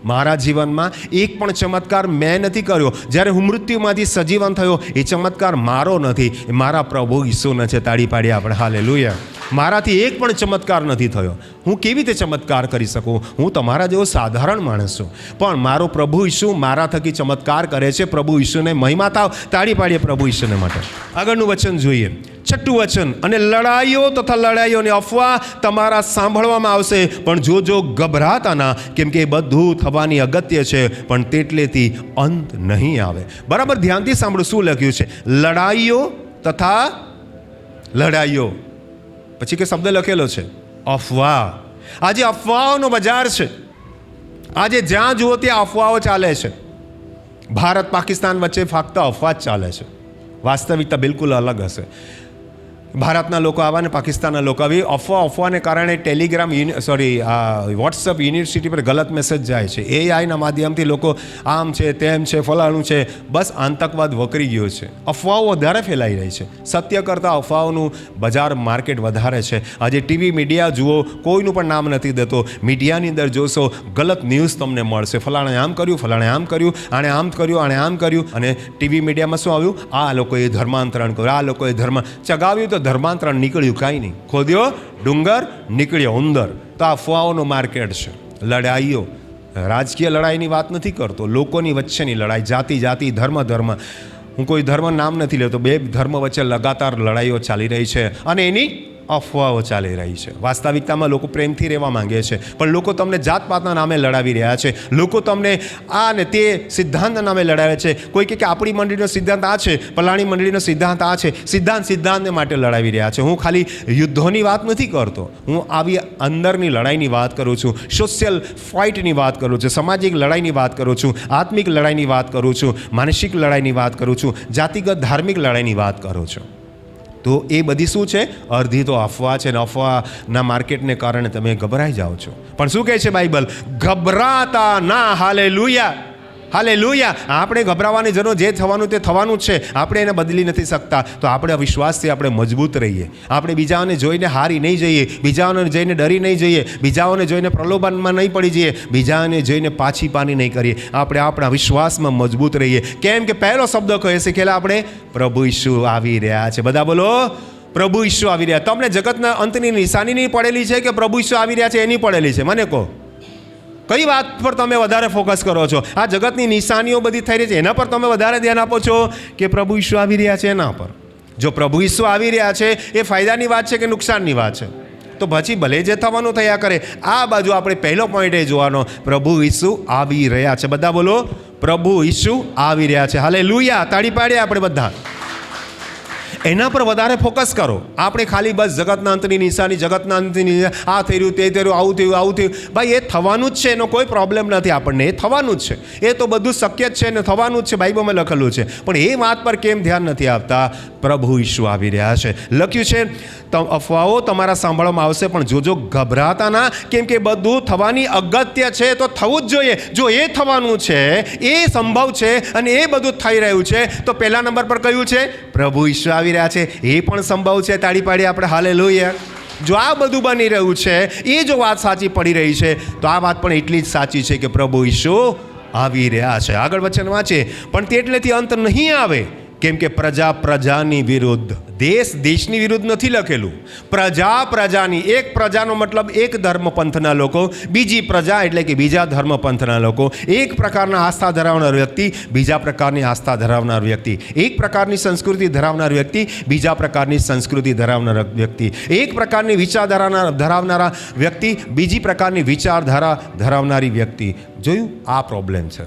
મારા જીવનમાં એક પણ ચમત્કાર મેં નથી કર્યો. જ્યારે હું મૃત્યુમાંથી સજીવન થયો, એ ચમત્કાર મારો નથી, એ મારા પ્રભુ ઈસુનો છે. તાળી પાડીએ આપણે હાલેલુયા. મારાથી એક પણ ચમત્કાર નથી થયો. હું કેવી રીતે ચમત્કાર કરી શકું? હું તમારા જેવો સાધારણ માણસ છું, પણ મારો પ્રભુ ઈસુ મારા થકી ચમત્કાર કરે છે. પ્રભુ ઈસુને મહિમા થાવ. તાળી પાડીએ પ્રભુ ઈસુને માટે. આગળનું વચન જોઈએ, 6મું વચન. અને લડાઈઓ તથા લડાઈઓની અફવા તમારા સાંભળવામાં આવશે, પણ જોજો ગભરાતા ના, કેમ કે એ બધું થવાની અગત્ય છે, પણ તેટલેથી અંત નહીં આવે. બરાબર ધ્યાનથી સાંભળો શું લખ્યું છે. લડાઈઓ તથા લડાઈઓ, પછી કે શબ્દ લખેલો છે અફવા. આજે અફવાઓનો બજાર છે. આજે જ્યાં જુઓ ત્યાં અફવાઓ ચાલે છે. ભારત પાકિસ્તાન વચ્ચે ફક્ત અફવા જ ચાલે છે. વાસ્તવિકતા બિલકુલ અલગ હશે. ભારતના લોકો આવા ને પાકિસ્તાનના લોકો આવી. અફવાને કારણે ટેલિગ્રામ વોટ્સઅપ યુનિવર્સિટી પર ગલત મેસેજ જાય છે. એઆઈના માધ્યમથી લોકો આમ છે તેમ છે ફલાણું છે. બસ આતંકવાદ વકરી ગયો છે. અફવાઓ વધારે ફેલાઈ રહી છે. સત્ય કરતાં અફવાઓનું બજાર માર્કેટ વધારે છે. આજે ટીવી મીડિયા જુઓ, કોઈનું પણ નામ નથી દેતો. મીડિયાની અંદર જોશો ગલત ન્યૂઝ તમને મળશે. ફલાણે આમ કર્યું, ફલાણે આમ કર્યું, આણે આમ કર્યું, આણે આમ કર્યું. અને ટીવી મીડિયામાં શું આવ્યું? આ લોકોએ ધર્માંતરણ કર્યું, આ લોકોએ ચગાવ્યું તો ધર્માંતરણ નીકળ્યું કાંઈ નહીં. ખોદ્યો ડુંગર, નીકળ્યો ઉંદર. તો આ અફવાઓનું માર્કેટ છે. લડાઈઓ, રાજકીય લડાઈની વાત નથી કરતો, લોકોની વચ્ચેની લડાઈ, જાતિ ધર્મ. હું કોઈ ધર્મ નામ નથી લેતો. બે ધર્મ વચ્ચે લગાતાર લડાઈઓ ચાલી રહી છે અને એની અફવાઓ ચાલી રહી છે. વાસ્તવિકતામાં લોકો પ્રેમથી રહેવા માંગે છે, પણ લોકો તમને જાતપાતના નામે લડાવી રહ્યા છે. લોકો તમને આ ને તે સિદ્ધાંતના નામે લડાવે છે. કોઈ કહે કે આપણી મંડળીનો સિદ્ધાંત આ છે, પલાણી મંડળીનો સિદ્ધાંત આ છે. સિદ્ધાંતને માટે લડાવી રહ્યા છે. હું ખાલી યુદ્ધોની વાત નથી કરતો. હું આવી અંદરની લડાઈની વાત કરું છું. સોશિયલ ફાઇટની વાત કરું છું. સામાજિક લડાઈની વાત કરું છું. આત્મિક લડાઈની વાત કરું છું. માનસિક લડાઈની વાત કરું છું. જાતિગત ધાર્મિક લડાઈની વાત કરું છું. તો એ બધી શું છે? અડધી તો અફવા છે. ને અફવાના માર્કેટને કારણે તમે ગભરાઈ જાઓ છો. પણ શું કહે છે બાઇબલ? ગભરાતા ના. Hallelujah, hallelujah. આપણે ગભરાવાની જરૂર, જે થવાનું તે થવાનું જ છે. આપણે એને બદલી નથી શકતા. તો આપણે વિશ્વાસથી આપણે મજબૂત રહીએ. આપણે બીજાઓને જોઈને હારી નહીં જઈએ, બીજાઓને જોઈને ડરી નહીં જઈએ, બીજાઓને જોઈને પ્રલોભનમાં નહીં પડી જઈએ, બીજાઓને જોઈને પાછી પાની નહીં કરીએ. આપણે આપણા વિશ્વાસમાં મજબૂત રહીએ. કેમ કે પહેલો શબ્દ કહે છે કે આપણે પ્રભુ ઈસુ આવી રહ્યા છે. બધા બોલો, પ્રભુ ઈસુ આવી રહ્યા. તમને જગતના અંતની નિશાની નહીં પડેલી છે કે પ્રભુ ઈસુ આવી રહ્યા છે એની પડેલી છે? મને કહો, કઈ વાત પર તમે વધારે ફોકસ કરો છો? આ જગતની નિશાનીઓ બધી થઈ રહી છે એના પર તમે વધારે ધ્યાન આપો છો કે પ્રભુ ઈસુ આવી રહ્યા છે એના પર? જો પ્રભુ ઈસુ આવી રહ્યા છે એ ફાયદાની વાત છે કે નુકસાનની વાત છે? તો પછી ભલે જે થવાનું થયા કરે. આ બાજુ આપણે પહેલો પોઈન્ટ એ જોવાનો, પ્રભુ ઈસુ આવી રહ્યા છે. બધા બોલો, પ્રભુ ઈસુ આવી રહ્યા છે. હાલેલુયા. તાળી પાડીએ આપણે બધા. એના પર વધારે ફોકસ કરો. આપણે ખાલી બસ જગતના અંતની નિશાની, જગતના અંતની આ થઈ રહ્યું, તે થઈ રહ્યું, આવું થયું, આવું થયું. ભાઈ એ થવાનું જ છે, એનો કોઈ પ્રોબ્લેમ નથી આપણને. એ થવાનું જ છે. એ તો બધું શક્ય જ છે ને થવાનું જ છે. બાઇબલમાં લખેલું છે. પણ એ વાત પર કેમ ધ્યાન નથી આપતા? પ્રભુ ઈસુ આવી રહ્યા છે. લખ્યું છે અફવાઓ તમારા સાંભળવામાં આવશે, પણ જોજો ગભરાતા ના, કેમ કે બધું થવાની અગત્ય છે તો થવું જ જોઈએ. જો એ થવાનું છે, એ સંભવ છે અને એ બધું થઈ રહ્યું છે, તો પહેલા નંબર પર કયું છે? પ્રભુ ઈસુ આવી રહ્યા છે. એ પણ સંભવ છે. તાળી પાડી આપણે હાલેલુયા. જો આ બધું બની રહ્યું છે, એ જો વાત સાચી પડી રહી છે, તો આ વાત પણ એટલી જ સાચી છે કે પ્રભુ ઈસુ આવી રહ્યા છે. આગળ વચન વાંચે, પણ તેટલેથી અંત નહીં આવે, કેમ કે પ્રજાની વિરુદ્ધ, દેશની વિરુદ્ધ નથી લખેલું. પ્રજાની. એક પ્રજાનો મતલબ એક ધર્મપંથના લોકો, બીજી પ્રજા એટલે કે બીજા ધર્મપંથના લોકો. એક પ્રકારના આસ્થા ધરાવનાર વ્યક્તિ, બીજા પ્રકારની આસ્થા ધરાવનાર વ્યક્તિ. એક પ્રકારની સંસ્કૃતિ ધરાવનાર વ્યક્તિ, બીજા પ્રકારની સંસ્કૃતિ ધરાવનાર વ્યક્તિ. એક પ્રકારની વિચારધારા ધરાવનારા વ્યક્તિ, બીજી પ્રકારની વિચારધારા ધરાવનારી વ્યક્તિ. જોયું? આ પ્રોબ્લેમ છે.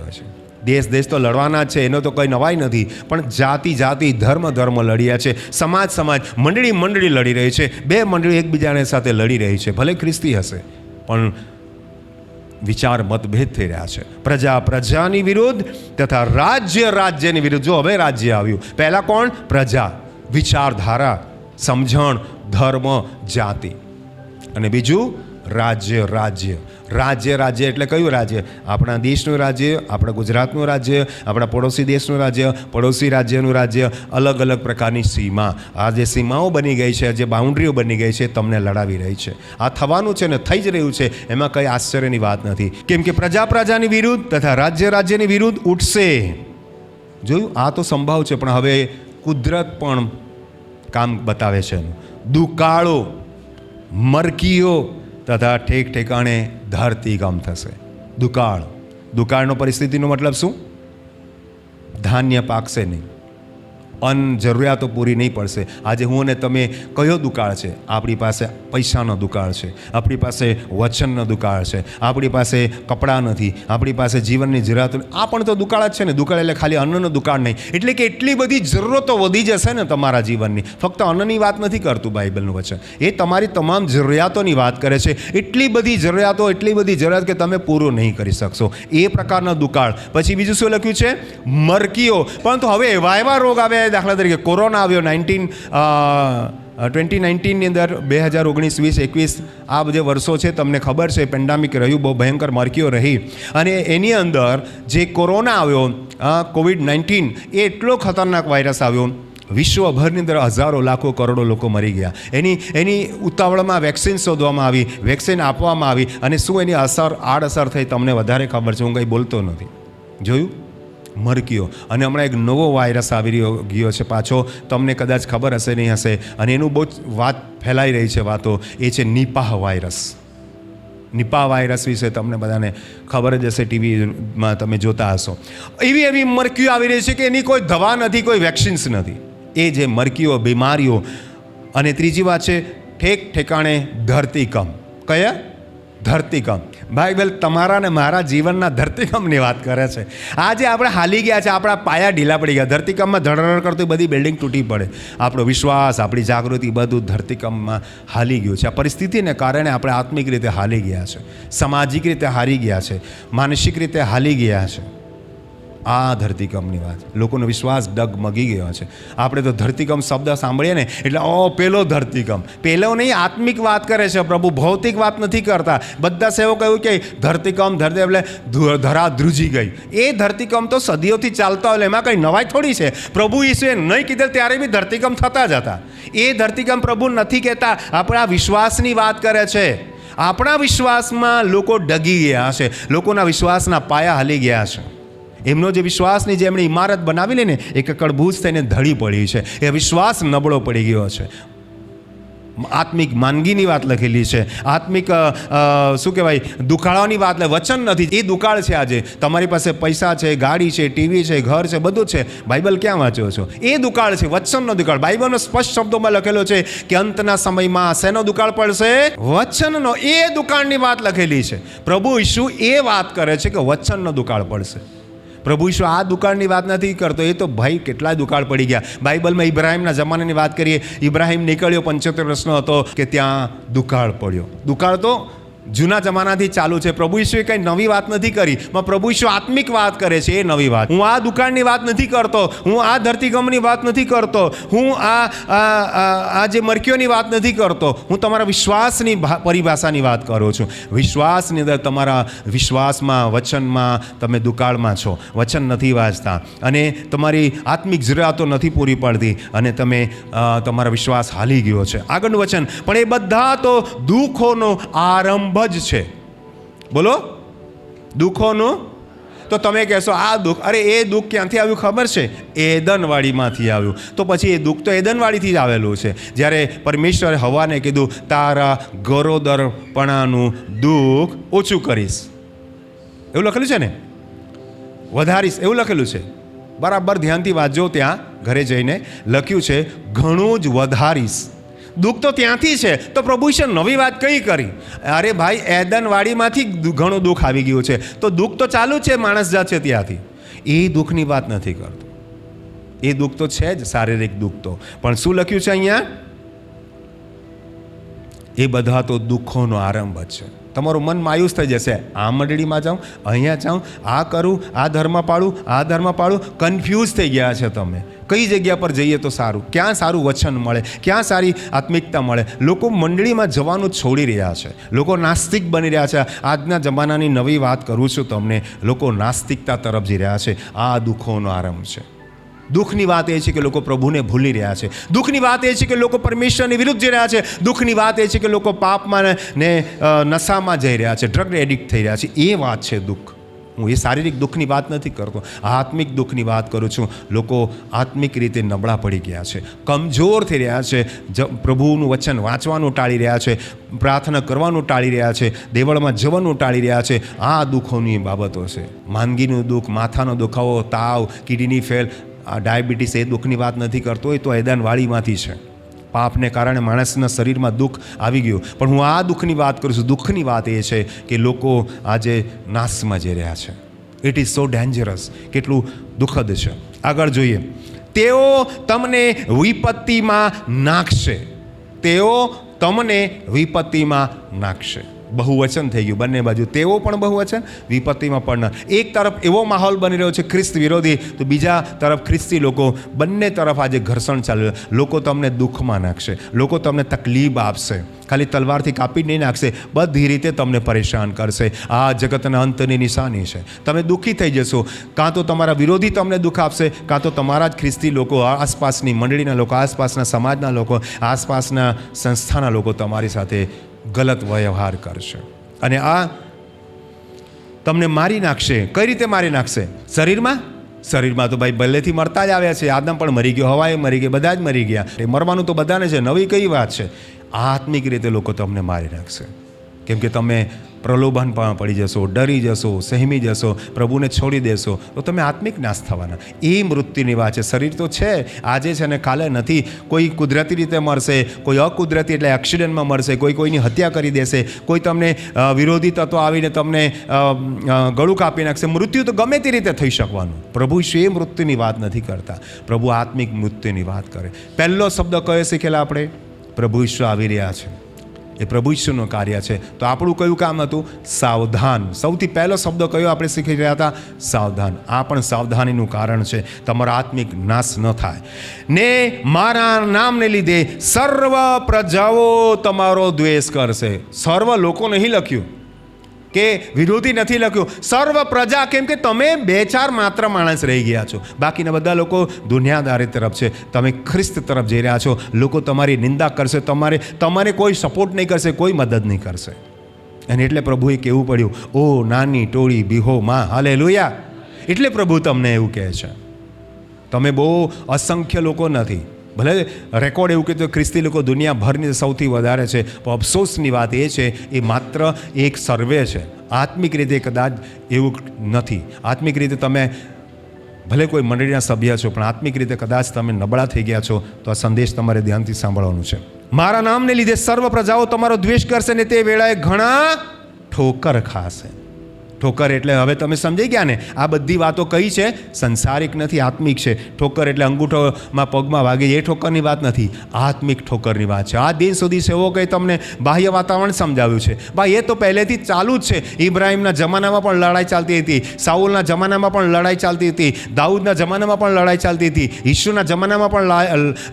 દેશ તો લડવાના જ છે, એનો તો કંઈ નવાઈ નથી. પણ જાતિ ધર્મ લડ્યા છે. સમાજ મંડળી લડી રહી છે. બે મંડળી એકબીજાને સાથે લડી રહી છે. ભલે ખ્રિસ્તી હશે, પણ વિચાર મતભેદ થઈ રહ્યા છે. પ્રજાની વિરુદ્ધ તથા રાજ્યની વિરુદ્ધ. જો હવે રાજ્ય આવ્યું. પહેલા કોણ? પ્રજા, વિચારધારા, સમજણ, ધર્મ, જાતિ. અને બીજું રાજ્ય એટલે કયું રાજ્ય? આપણા દેશનું રાજ્ય, આપણા ગુજરાતનું રાજ્ય, આપણા પડોશી દેશનું રાજ્ય, પડોશી રાજ્યનું રાજ્ય. અલગ અલગ પ્રકારની સીમા. આ જે સીમાઓ બની ગઈ છે, જે બાઉન્ડ્રીઓ બની ગઈ છે, તમને લડાવી રહી છે. આ થવાનું છે ને થઈ જ રહ્યું છે. એમાં કંઈ આશ્ચર્યની વાત નથી. કેમ કે પ્રજાની વિરુદ્ધ તથા રાજ્યની વિરુદ્ધ ઉઠશે. જોયું? આ તો સંભવ છે, પણ હવે કુદરત પણ કામ બતાવે છે. દુકાળો, મરકીઓ તથા ઠેકાણે ધરતીકંપ થશે. દુકાળનો પરિસ્થિતિનો મતલબ શું? ધાન્ય પાકશે નહીં, જરૂરિયાતો પૂરી નહીં પડશે. આજે હું અને તમે કયો દુકાળ છે? આપણી પાસે પૈસાનો દુકાળ છે, આપણી પાસે વચનનો દુકાળ છે, આપણી પાસે કપડાં નથી, આપણી પાસે જીવનની જરૂરિયાતો. આ પણ તો દુકાળ જ છે ને. દુકાળ એટલે ખાલી અન્નનો દુકાળ નહીં. એટલે કે એટલી બધી જરૂરતો વધી જશે ને તમારા જીવનની. ફક્ત અન્નની વાત નથી કરતું બાઇબલનું વચન, એ તમારી તમામ જરૂરિયાતોની વાત કરે છે. એટલી બધી જરૂરિયાત કે તમે પૂરું નહીં કરી શકશો, એ પ્રકારનો દુકાળ. પછી બીજું શું લખ્યું છે? મરકીઓ. પરંતુ હવે એવા રોગ આવ્યા, દાખલા તરીકે કોરોના આવ્યો 2019ની અંદર, 2019, 20, 21 આ જે વર્ષો છે, તમને ખબર છે પેન્ડામિક રહ્યું, બહુ ભયંકર મરકીઓ રહી. અને એની અંદર જે કોરોના આવ્યો, COVID-19, એ એટલો ખતરનાક વાયરસ આવ્યો. વિશ્વભરની અંદર હજારો, લાખો, કરોડો લોકો મરી ગયા. એની ઉતાવળમાં વેક્સિન શોધવામાં આવી, વેક્સિન આપવામાં આવી, અને શું એની આડઅસર થઈ તમને વધારે ખબર છે. હું કંઈ બોલતો નથી. જોયું? મરકીઓ. અને હમણાં એક નવો વાયરસ આવી ગયો છે પાછો, તમને કદાચ ખબર હશે નહીં હશે, અને એનું બહુ જ વાત ફેલાઈ રહી છે વાતો, એ છે નિપાહ વાયરસ. નિપાહ વાયરસ વિશે તમને બધાને ખબર જ હશે, ટીવીમાં તમે જોતા હશો. એવી મરકીઓ આવી રહી છે કે એની કોઈ દવા નથી, કોઈ વેક્સિન્સ નથી. એ જે મરકીઓ, બીમારીઓ. અને ત્રીજી વાત છે ઠેકાણે ધરતીકંપ. કયા? ધરતીકંપ. બાઇબલ તમારા ને મારા જીવનના ધરતીકંપની વાત કરે છે. આજે આપણે હાલી ગયા છે, આપણા પાયા ઢીલા પડી ગયા. ધરતીકંપમાં ધડધડ કરતી બધી બિલ્ડિંગ તૂટી પડે. આપણો વિશ્વાસ, આપણી જાગૃતિ બધું ધરતીકંપમાં હાલી ગયું છે. આ પરિસ્થિતિને કારણે આપણે આત્મિક રીતે હાલી ગયા છે, સામાજિક રીતે હારી ગયા છે, માનસિક રીતે હાલી ગયા છે. આ ધરતીકંપની વાત. લોકોનો વિશ્વાસ ડગમગી ગયો છે. આપણે તો ધરતીકંપ શબ્દ સાંભળીએ ને એટલે પેલો ધરતીકંપ. પેલો નહીં, આત્મિક વાત કરે છે પ્રભુ, ભૌતિક વાત નથી કરતા. બધા સેવકો એવું કે ધરતીકંપ એટલે ધરા ધ્રુજી ગઈ. એ ધરતીકંપ તો સદીઓથી ચાલતા હોય, એમાં કંઈ નવાઈ થોડી છે. પ્રભુ ઈસુએ નહીં કીધેલ ત્યારે બી ધરતીકંપ થતા જ હતા. એ ધરતીકંપ પ્રભુ નથી કહેતા, આપણા વિશ્વાસની વાત કરે છે. આપણા વિશ્વાસમાં લોકો ડગી ગયા છે, લોકોના વિશ્વાસના પાયા હાલી ગયા છે. એમનો જે વિશ્વાસની જે એમણે ઇમારત બનાવી લે ને, એ કકડભૂજ થઈને ધડી પડી છે. એ વિશ્વાસ નબળો પડી ગયો છે. આત્મિક માંદગીની વાત લખેલી છે, આત્મિક શું કહેવાય, દુકાળાની વાત. વચન નથી, એ દુકાળ છે. આજે તમારી પાસે પૈસા છે, ગાડી છે, ટીવી છે, ઘર છે, બધું છે. બાઇબલ ક્યાં વાંચ્યો છો? એ દુકાળ છે, વચનનો દુકાળ. બાઇબલનો સ્પષ્ટ શબ્દોમાં લખેલો છે કે અંતના સમયમાં શેનો દુકાળ પડશે? વચનનો. એ દુકાળની વાત લખેલી છે. પ્રભુ ઈસુ એ વાત કરે છે કે વચનનો દુકાળ પડશે. પ્રભુ ઈસુ આ દુકાળની વાત નથી કરતો. એ તો ભાઈ કેટલાય દુકાળ પડી ગયા. બાઇબલમાં ઇબ્રાહિમના જમાનાની વાત કરીએ. ઇબ્રાહિમ નીકળ્યો, 75 વર્ષનો હતો કે ત્યાં દુકાળ પડ્યો. દુકાળ તો જૂના જમાનાથી ચાલુ છે. પ્રભુ ઈસુએ કંઈ નવી વાત નથી કરી. પ્રભુ ઈસુ આત્મિક વાત કરે છે, એ નવી વાત. હું આ દુકાળની વાત નથી કરતો, હું આ ધરતીકંપની વાત નથી કરતો, હું આ જે મરકીઓની વાત નથી કરતો. હું તમારા વિશ્વાસની પરિભાષાની વાત કરું છું. વિશ્વાસની અંદર, તમારા વિશ્વાસમાં, વચનમાં તમે દુકાળમાં છો. વચન નથી વાંચતા અને તમારી આત્મિક જરૂરિયાતો નથી પૂરી પડતી, અને તમે તમારા વિશ્વાસ હાલી ગયો છે. આગળનું વચન, પણ એ બધા તો દુઃખોનો આરંભ જ છે. બોલો, દુઃખોનું. તો તમે કહેશો આ દુઃખ, અરે એ દુઃખ ક્યાંથી આવ્યું ખબર છે? એદનવાડીમાંથી આવ્યું. તો પછી એ દુઃખ તો એદનવાડીથી જ આવેલું છે. જ્યારે પરમેશ્વરે હવાને કીધું, તારા ગરોદરપણાનું દુઃખ ઓછું કરીશ. એવું લખેલું છે ને, વધારીશ, એવું લખેલું છે. બરાબર ધ્યાનથી વાંચજો. ત્યાં ઘરે જઈને લખ્યું છે, ઘણું જ વધારીશ. દુઃખ તો ત્યાંથી છે. તો પ્રભુ ઈશ્વર નવી વાત કઈ કરી? અરે ભાઈ, એદનવાડીમાંથી ઘણું દુઃખ આવી ગયું છે. તો દુઃખ તો ચાલુ છે, માણસ જાત છે ત્યાંથી. એ દુઃખની વાત નથી કરતો. એ દુઃખ તો છે જ, શારીરિક દુઃખ તો. પણ શું લખ્યું છે અહીંયા? એ બધા તો દુઃખોનો આરંભ જ છે. તમારું મન માયુસ થઈ જશે. આ મંડળીમાં જાઉં, અહીંયા જાઉં, આ કરું, આ ધર્મ પાળું, આ ધર્મ પાળું. કન્ફ્યુઝ થઈ ગયા છે તમે. કઈ જગ્યા પર જઈએ તો સારું? ક્યાં સારું વચન મળે? ક્યાં સારી આત્મિકતા મળે? લોકો મંડળીમાં જવાનું છોડી રહ્યા છે. લોકો નાસ્તિક બની રહ્યા છે. આજના જમાનાની નવી વાત કરું છું તમને. લોકો નાસ્તિકતા તરફ જઈ રહ્યા છે. આ દુઃખોનો આરંભ છે. દુઃખની વાત એ છે કે લોકો પ્રભુને ભૂલી રહ્યા છે. દુઃખની વાત એ છે કે લોકો પરમેશ્વરની વિરુદ્ધ જઈ રહ્યા છે. દુઃખની વાત એ છે કે લોકો પાપમાં ને નશામાં જઈ રહ્યા છે, ડ્રગ એડિક્ટ થઈ રહ્યા છે. એ વાત છે દુઃખ. હું એ શારીરિક દુઃખની વાત નથી કરતો, આત્મિક દુઃખની વાત કરું છું. લોકો આત્મિક રીતે નબળા પડી ગયા છે, કમજોર થઈ રહ્યા છે, પ્રભુનું વચન વાંચવાનું ટાળી રહ્યા છે, પ્રાર્થના કરવાનું ટાળી રહ્યા છે, દેવળમાં જવાનું ટાળી રહ્યા છે. આ દુઃખોની બાબતો છે. માંદગીનું દુઃખ, માથાનો દુખાવો, તાવ, કિડની ફેલ, આ ડાયાબિટીસ એ દુઃખની વાત નથી કરતો, એ તો એદાનવાળીમાંથી છે. પાપને કારણે માણસના શરીરમાં દુઃખ આવી ગયું. પણ હું આ દુઃખની વાત કરું છું. દુઃખની વાત એ છે કે લોકો આજે નાશમાં જઈ રહ્યા છે. It is so dangerous. કેટલું દુઃખદ છે. આગળ જોઈએ. તેઓ તમને વિપત્તિમાં નાખશે. તેઓ તમને વિપત્તિમાં નાખશે. બહુવચન થઈ ગયું બંને બાજુ. તેઓ પણ બહુવચન, વિપત્તિમાં પણ. એક તરફ એવો માહોલ બની રહ્યો છે ખ્રિસ્ત વિરોધી, તો બીજા તરફ ખ્રિસ્તી લોકો. બંને તરફ આજે ઘર્ષણ ચાલી રહ્યું. લોકો તમને દુઃખમાં નાખશે, લોકો તમને તકલીફ આપશે. ખાલી તલવારથી કાપી નહીં નાખશે, બધી રીતે તમને પરેશાન કરશે. આ જગતના અંતની નિશાની છે. તમે દુઃખી થઈ જશો. કાં તો તમારા વિરોધી તમને દુઃખ આપશે, કાં તો તમારા જ ખ્રિસ્તી લોકો, આસપાસની મંડળીના લોકો, આસપાસના સમાજના લોકો, આસપાસના સંસ્થાના લોકો તમારી સાથે ગલત વ્યવહાર કરશે અને આ તમને મારી નાખશે. કઈ રીતે મારી નાખશે? શરીરમાં તો ભાઈ પહેલેથી મરતા જ આવ્યા છે. આદમ પણ મરી ગયો, હવાએ મરી ગઈ, બધા જ મરી ગયા. એ મરવાનું તો બધાને છે, નવી કઈ વાત છે? આત્મિક રીતે લોકો તમને મારી નાખશે. કેમ કે તમે પ્રલોભનમાં પડી જશો, ડરી જશો, સહેમી જશો, પ્રભુને છોડી દેશો, તો તમે આત્મિક નાશ થવાના. એ મૃત્યુની વાત છે. શરીર તો છે, આજે છે ને કાલે નથી. કોઈ કુદરતી રીતે મરશે, કોઈ અકુદરતી એટલે એક્સિડન્ટમાં મરશે, કોઈ કોઈની હત્યા કરી દેશે, કોઈ તમને વિરોધી તત્વો આવીને તમને ગળું કાપી નાખશે. મૃત્યુ તો ગમે તે રીતે થઈ શકવાનું. પ્રભુ એ મૃત્યુની વાત નથી કરતા. પ્રભુ આત્મિક મૃત્યુની વાત કરે. પહેલો શબ્દ કયો શીખેલા આપણે? પ્રભુ ઈશ્વર આવી રહ્યા છે. એ પ્રભુ ઈશ્વરનું કાર્ય છે. તો આપણું કયું કામ હતું? સાવધાન. સૌથી પહેલો શબ્દ કયો આપણે શીખી રહ્યા હતા? સાવધાન. આ પણ સાવધાનીનું કારણ છે, તમારો આત્મિક નાશ ન થાય. ને મારા નામને લીધે સર્વ પ્રજાઓ તમારો દ્વેષ કરશે. સર્વ લોકો નહીં લખ્યું કે વિરોધી નથી લખ્યું, સર્વ પ્રજા. કેમ કે તમે 2-4 માત્ર માણસ રહી ગયા છો. બાકીના બધા લોકો દુનિયાદારી તરફ છે. તમે ખ્રિસ્ત તરફ જઈ રહ્યા છો. લોકો તમારી નિંદા કરશે, તમારે કોઈ સપોર્ટ નહીં કરશે, કોઈ મદદ નહીં કરશે. અને એટલે પ્રભુએ કહેવું પડ્યું, ઓ નાની ટોળી બીહો માં. હાલેલુયા. એટલે પ્રભુ તમને એવું કહે છે. તમે બહુ અસંખ્ય લોકો નથી. ભલે રેકોર્ડ એવું કહેતો ખ્રિસ્તી લોકો દુનિયાભરની સૌથી વધારે છે, પણ અફસોસની વાત એ છે એ માત્ર એક સર્વે છે. આત્મિક રીતે કદાચ એવું નથી. આત્મિક રીતે તમે ભલે કોઈ મંડળીના સભ્ય છો, પણ આત્મિક રીતે કદાચ તમે નબળા થઈ ગયા છો, તો આ સંદેશ તમારે ધ્યાનથી સાંભળવાનું છે. મારા નામને લીધે સર્વ પ્રજાઓ તમારો દ્વેષ કરશે ને તે વેળાએ ઘણા ઠોકર ખાશે. ઠોકર એટલે હવે તમે સમજી ગયા ને? આ બધી વાતો કઈ છે? સંસારિક નથી, આત્મિક છે. ઠોકર એટલે અંગૂઠોમાં પગમાં વાગે એ ઠોકરની વાત નથી, આત્મિક ઠોકરની વાત છે. આ દિન સુધી સેવો કંઈ તમને બાહ્ય વાતાવરણ સમજાવ્યું છે. ભાઈ એ તો પહેલેથી જ ચાલુ જ છે. ઇબ્રાહિમના જમાનામાં પણ લડાઈ ચાલતી હતી, સાઉલના જમાનામાં પણ લડાઈ ચાલતી હતી, દાઉદના જમાનામાં પણ લડાઈ ચાલતી હતી, ઈસુના જમાનામાં પણ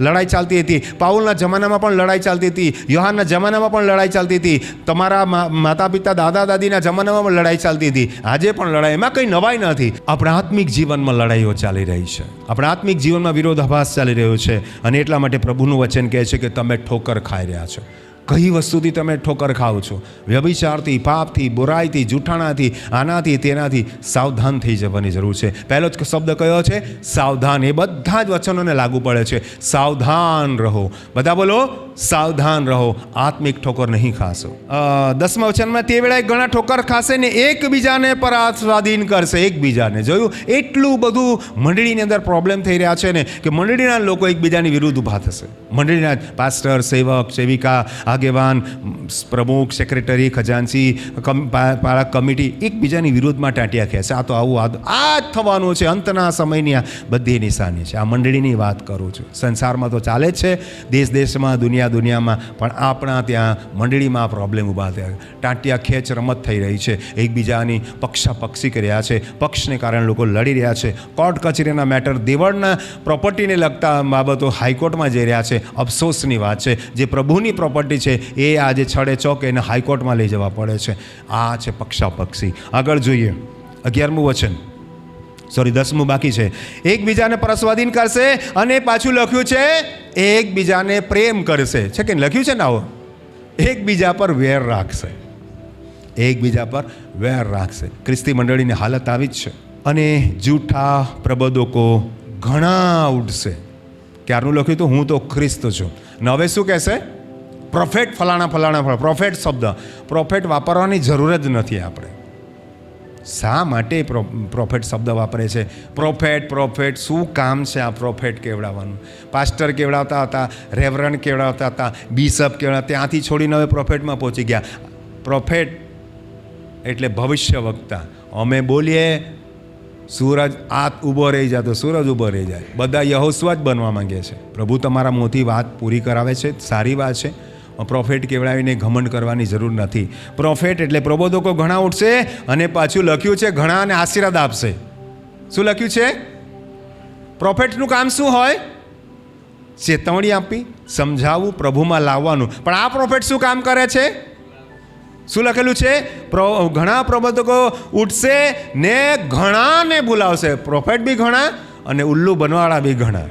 લડાઈ ચાલતી હતી, પાઉલના જમાનામાં પણ લડાઈ ચાલતી હતી, યોહાનના જમાનામાં પણ લડાઈ ચાલતી હતી, તમારા માતા પિતા દાદા દાદીના જમાનામાં પણ લડાઈ ચાલતી હતી. આજે પણ લડાઈ, એમાં કંઈ નવાઈ નથી. આપણા આત્મિક જીવનમાં લડાઈઓ ચાલી રહી છે. આપણા આત્મિક જીવનમાં વિરોધાભાસ ચાલી રહ્યો છે. અને એટલા માટે પ્રભુનું વચન કહે છે કે તમે ઠોકર ખાઈ રહ્યા છો. કઈ વસ્તુથી તમે ઠોકર ખાઓ છો? વ્યભિચારથી, પાપથી, બુરાઈથી, જૂઠાણાથી, આનાથી, તેનાથી સાવધાન થઈ જવાની જરૂર છે. પહેલો જ શબ્દ કયો છે? સાવધાન. એ બધા જ વચનોને લાગુ પડે છે. સાવધાન રહો. બધા બોલો, સાવધાન રહો. આત્મિક ઠોકર નહીં ખાશો. 10મા વચનમાં તે વેળાએ ઘણા ઠોકર ખાશે ને એકબીજાને પર સ્વાધીન કરશે. એકબીજાને જોયું? એટલું બધું મંડળીની અંદર પ્રોબ્લેમ થઈ રહ્યા છે ને કે મંડળીના લોકો એકબીજાની વિરુદ્ધ ઊભા થશે. મંડળીના પાસ્ટર, સેવક, સેવિકા, આગેવાન, પ્રમુખ, સેક્રેટરી, ખજાનચી, પાળક કમિટી એકબીજાની વિરુદ્ધમાં ટાંટિયા ખેંચે. આ તો આવું આ જ થવાનું છે. અંતના સમયની આ બધી નિશાની છે. આ મંડળીની વાત કરું છું. સંસારમાં તો ચાલે જ છે, દેશ દેશમાં, દુનિયામાં, પણ આપણા ત્યાં મંડળીમાં પ્રોબ્લેમ ઊભા થયા. ટાંટિયા ખેંચ રમત થઈ રહી છે. એકબીજાની પક્ષાપક્ષી કર્યા છે. પક્ષને કારણે લોકો લડી રહ્યા છે. કોર્ટ કચેરીના મેટર, દેવળના પ્રોપર્ટીને લગતા બાબતો હાઈકોર્ટમાં જઈ રહ્યા છે. અફસોસની વાત છે. જે પ્રભુની પ્રોપર્ટી છે એ આજે છડે ચોકે એને હાઈકોર્ટમાં લઈ જવા પડે છે. આ છે પક્ષાપક્ષી. આગળ જોઈએ 11મું વચન, 10મું બાકી છે. એકબીજાને પરસ્વાધીન કરશે અને પાછું લખ્યું છે એકબીજાને પ્રેમ કરશે. છે કે લખ્યું છે ને? આવો એકબીજા પર વેર રાખશે. એકબીજા પર વેર રાખશે. ખ્રિસ્તી મંડળીની હાલત આવી જ છે. અને જૂઠા પ્રબોધકો ઘણા ઉઠશે. ક્યારનું લખ્યું હતું? હું તો ખ્રિસ્ત છું. ને હવે શું કહેશે? પ્રોફેટ ફલાણા. પ્રોફેટ શબ્દ, પ્રોફેટ વાપરવાની જરૂર જ નથી આપણે. શા માટે પ્રોફેટ શબ્દ વાપરે છે? પ્રોફેટ શું કામ છે આ પ્રોફેટ કેવડાવવાનું? પાસ્ટર કેવડાવતા હતા, રેવરન કેવડાવતા હતા, બિશપ કેવડાવતા, ત્યાંથી છોડીને હવે પ્રોફેટમાં પહોંચી ગયા. પ્રોફેટ એટલે ભવિષ્ય વક્તા. અમે બોલીએ સૂરજ ઊભો રહી જાય તો સૂરજ ઊભો રહી જાય. બધા યહોશુઆ જ બનવા માંગે છે. પ્રભુ તમારા મોંથી વાત પૂરી કરાવે છે, સારી વાત છે. પ્રોફેટ કેવડાવીને ઘમંડ કરવાની જરૂર નથી. પ્રોફેટ એટલે પ્રબોધકો ઘણા ઉઠશે અને પાછું લખ્યું છે ઘણાને આશીર્વાદ આપશે. શું લખ્યું છે? પ્રોફેટનું કામ શું હોય? ચેતવણી આપી, સમજાવવું, પ્રભુમાં લાવવાનું. પણ આ પ્રોફેટ શું કામ કરે છે? શું લખેલું છે? ઘણા પ્રબોધકો ઉઠશે ને ઘણાને ભૂલાવશે. પ્રોફેટ બી ઘણા અને ઉલ્લુ બનવાવાળા બી ઘણા.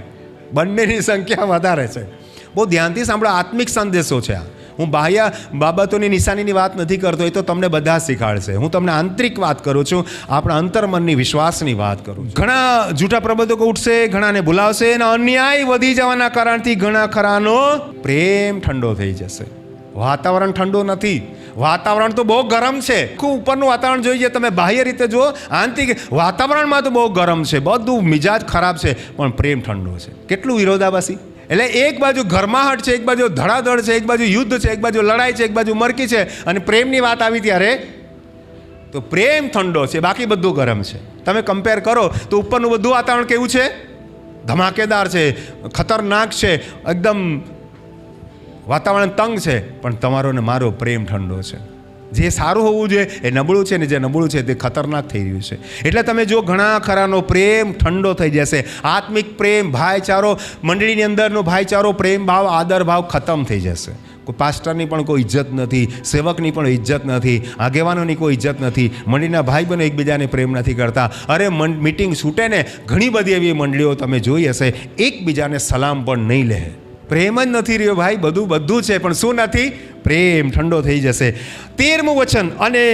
બંનેની સંખ્યા વધારે છે. બહુ ધ્યાનથી સાંભળો, આત્મિક સંદેશો છે આ. હું બાહ્ય બાબતોની નિશાનીની વાત નથી કરતો, એ તો તમને બધા શીખાડશે. હું તમને આંતરિક વાત કરું છું, આપણા અંતર્મનની વિશ્વાસની વાત કરું છું. ઘણા જૂઠા પ્રબોધકો ઉઠશે, ઘણાને ભૂલાવશે અને અન્યાય વધી જવાના કારણથી ઘણા ખરાનો પ્રેમ ઠંડો થઈ જશે. વાતાવરણ ઠંડુ નથી, વાતાવરણ તો બહુ ગરમ છે. ખૂબ ઉપરનું વાતાવરણ જોઈએ તમે, બાહ્ય રીતે જુઓ, આંતરિક વાતાવરણમાં તો બહુ ગરમ છે, બધું મિજાજ ખરાબ છે, પણ પ્રેમ ઠંડો છે. કેટલું વિરોધાભાસી! એટલે એક બાજુ ગરમાહટ છે, એક બાજુ ધડાધડ છે, એક બાજુ યુદ્ધ છે, એક બાજુ લડાઈ છે, એક બાજુ મરકી છે, અને પ્રેમની વાત આવી ત્યારે તો પ્રેમ ઠંડો છે, બાકી બધું ગરમ છે. તમે કમ્પેર કરો તો ઉપરનું બધું વાતાવરણ કેવું છે? ધમાકેદાર છે, ખતરનાક છે, એકદમ વાતાવરણ તંગ છે. પણ તમારો ને મારો પ્રેમ ઠંડો છે. જે સારું હોવું જોઈએ એ નબળું છે, ને જે નબળું છે તે ખતરનાક થઈ રહ્યું છે. એટલે તમે જો ઘણા ખરાનો પ્રેમ ઠંડો થઈ જશે. આત્મિક પ્રેમ, ભાઈચારો, મંડળીની અંદરનો ભાઈચારો, પ્રેમ ભાવ, આદર ભાવ ખતમ થઈ જશે. કોઈ પાસ્ટરની પણ કોઈ ઇજ્જત નથી, સેવકની પણ ઇજ્જત નથી, આગેવાનોની કોઈ ઇજ્જત નથી, મંડળીના ભાઈ બહેનો એકબીજાને પ્રેમ નથી કરતા. અરે મીટિંગ છૂટે ને ઘણી બધી એવી મંડળીઓ તમે જોઈ હશે, એકબીજાને સલામ પણ નહીં લે. પ્રેમ જ નથી રહ્યો ભાઈ. બધું છે પણ શું નથી? પ્રેમ ઠંડો થઈ જશે. 13મું વચન, અને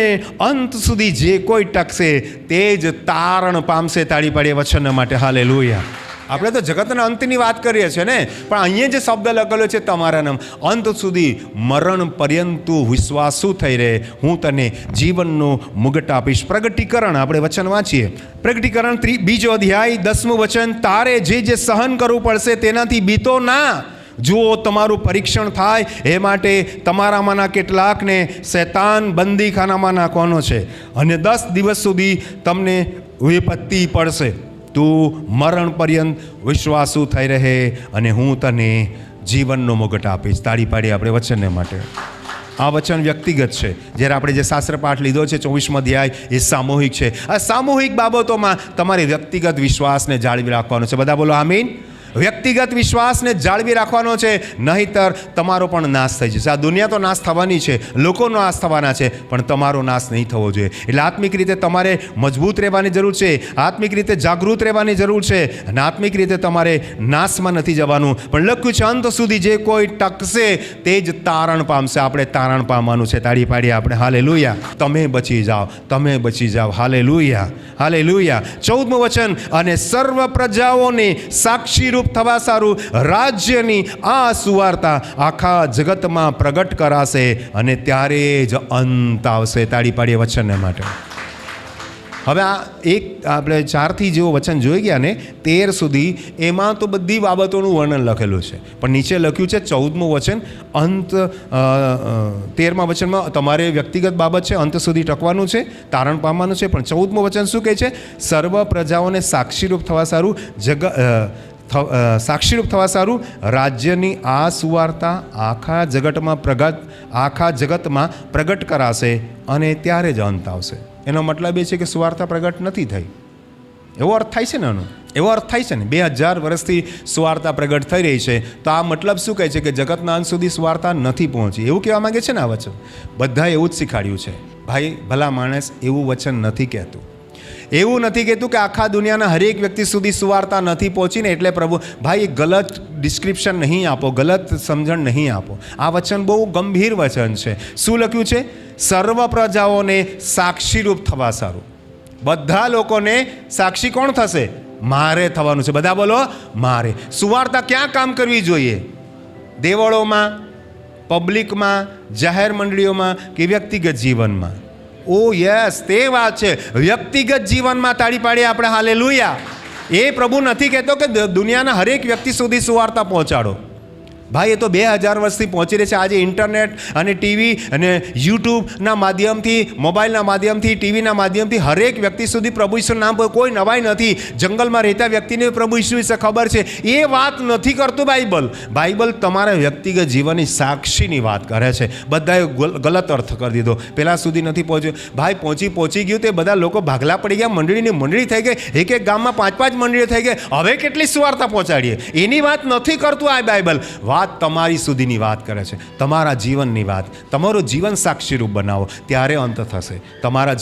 અંત સુધી જે કોઈ ટકશે તે જ તારણ પામશે. તાળી પાડીએ વચન માટે. હાલેલુયા. આપણે તો જગતના અંતની વાત કરીએ છીએ ને, પણ અહીંયા જે શબ્દ લખેલો છે તમારા નામ, અંત સુધી મરણ પર્યંતુ વિશ્વાસુ થઈ રહે, હું તને જીવનનો મુગટ આપીશ. પ્રગટીકરણ આપણે વચન વાંચીએ. પ્રગટીકરણ 2 અધ્યાય 10મું વચન, તારે જે સહન કરવું પડશે તેનાથી બીતો ના. જુઓ તમારું પરીક્ષણ થાય એ માટે તમારામાંના કેટલાકને શૈતાન બંદીખાનામાં નાખવાનો છે, અને 10 દિવસ સુધી તમને વિપત્તિ પડશે. તું મરણ પર્યંત વિશ્વાસુ થઈ રહે અને હું તને જીવનનો મુગટ આપીશ. તાળી પાડી આપણે વચનને માટે. આ વચન વ્યક્તિગત છે. જ્યારે આપણે જે શાસ્ત્ર પાઠ લીધો છે 24મો અધ્યાય, એ સામૂહિક છે. આ સામૂહિક બાબતોમાં તમારે વ્યક્તિગત વિશ્વાસને જાળવી રાખવાનો છે. બધા બોલો આમીન. વ્યક્તિગત વિશ્વાસને જાળવી રાખવાનો છે, નહીંતર તમારો પણ નાશ થઈ જશે. આ દુનિયા તો નાશ થવાની છે, લોકો નાશ થવાના છે, પણ તમારો નાશ નહીં થવો જોઈએ. એટલે આત્મિક રીતે તમારે મજબૂત રહેવાની જરૂર છે, આત્મિક રીતે જાગૃત રહેવાની જરૂર છે, અને આત્મિક રીતે તમારે નાશમાં નથી જવાનું. પણ લખ્યું છે અંત સુધી જે કોઈ ટકશે તે જ તારણ પામશે. આપણે તારણ પામવાનું છે. તાળી પાડીએ આપણે. હાલેલુયા. તમે બચી જાઓ, તમે બચી જાઓ. Hallelujah, hallelujah. 14મું વચન, અને સર્વ પ્રજાઓને સાક્ષીરૂપ થવા સારું રાજ્યની આ સુવાર્તા આખા જગતમાં પ્રગટ કરાશે, અને ત્યારે જ અંત આવશે. તાળી પાડીએ વચનને માટે. હવે આ આપણે 4થી જેવો વચન જોઈ ગયા ને 13 સુધી, એમાં તો બધી બાબતોનું વર્ણન લખેલું છે. પણ નીચે લખ્યું છે 14મું વચન, અંત 13મા વચનમાં તમારે વ્યક્તિગત બાબત છે, અંત સુધી ટકવાનું છે, તારણ પામવાનું છે. પણ 14મું વચન શું કહે છે? સર્વ પ્રજાઓને સાક્ષીરૂપ થવા સારું સાક્ષીરૂપ થવા સારું રાજ્યની આ સુવાર્તા આખા જગતમાં પ્રગટ કરાશે, અને ત્યારે જ અંત આવશે. એનો મતલબ એ છે કે સુવાર્તા પ્રગટ નથી થઈ, એવો અર્થ થાય છે ને આનો. એવો અર્થ થાય છે ને. 2000 વર્ષથી સુવાર્તા પ્રગટ થઈ રહી છે, તો આ મતલબ શું કહે છે? કે જગતના અંત સુધી સુવાર્તા નથી પહોંચી, એવું કહેવા માંગે છે ને આ વચન. બધા એવું જ શીખાડ્યું છે. ભાઈ ભલા માણસ એવું વચન નથી કહેતું. એવું નથી કહેતું કે આખા દુનિયાના હરેક વ્યક્તિ સુધી સુવાર્તા નથી પહોંચીને એટલે પ્રભુ ભાઈ ગલત ડિસ્ક્રિપ્શન નહીં આપો, ગલત સમજણ નહીં આપો. આ વચન બહુ ગંભીર વચન છે. શું લખ્યું છે? સર્વ પ્રજાઓને સાક્ષીરૂપ થવા સારું. બધા લોકોને સાક્ષી કોણ થશે? મારે થવાનું છે. બધા બોલો મારે. સુવાર્તા ક્યાં કામ કરવી જોઈએ? દેવળોમાં, પબ્લિકમાં, જાહેર મંડળીઓમાં, કે વ્યક્તિગત જીવનમાં? ઓ યસ, તે વાત છે. વ્યક્તિગત જીવનમાં તાળી પાડીએ આપણે હાલેલુયા. એ પ્રભુ નથી કહેતો કે દુનિયાના હરેક વ્યક્તિ સુધી સુવાર્તા પહોંચાડો. ભાઈ, એ તો 2000 વર્ષથી પહોંચી રહી છે. આજે ઇન્ટરનેટ અને ટીવી અને યુટ્યુબના માધ્યમથી, મોબાઈલના માધ્યમથી, ટીવીના માધ્યમથી હરેક વ્યક્તિ સુધી પ્રભુ ઈસુનું નામ કોઈ નવાઈ નથી. જંગલમાં રહેતા વ્યક્તિને પ્રભુ ઈસુ વિશે ખબર છે. એ વાત નથી કરતું બાઇબલ. બાઇબલ તમારા વ્યક્તિગત જીવનની સાક્ષીની વાત કરે છે. બધાએ ગલત અર્થ કરી દીધો. પહેલાં સુધી નથી પહોંચ્યો. ભાઈ, પહોંચી ગયું તે બધા લોકો ભાગલા પડી ગયા. મંડળીની મંડળી થઈ ગઈ. એક ગામમાં 5 મંડળીઓ થઈ ગઈ. હવે કેટલી સુવાર્તા પહોંચાડીએ? એની વાત નથી કરતું આ બાઇબલ. વાત તમારી સુધીની વાત કરે છે. તમારા જીવનની વાત. તમારું જીવન સાક્ષીરૂપ બનાવો, ત્યારે અંત થશે. તમારા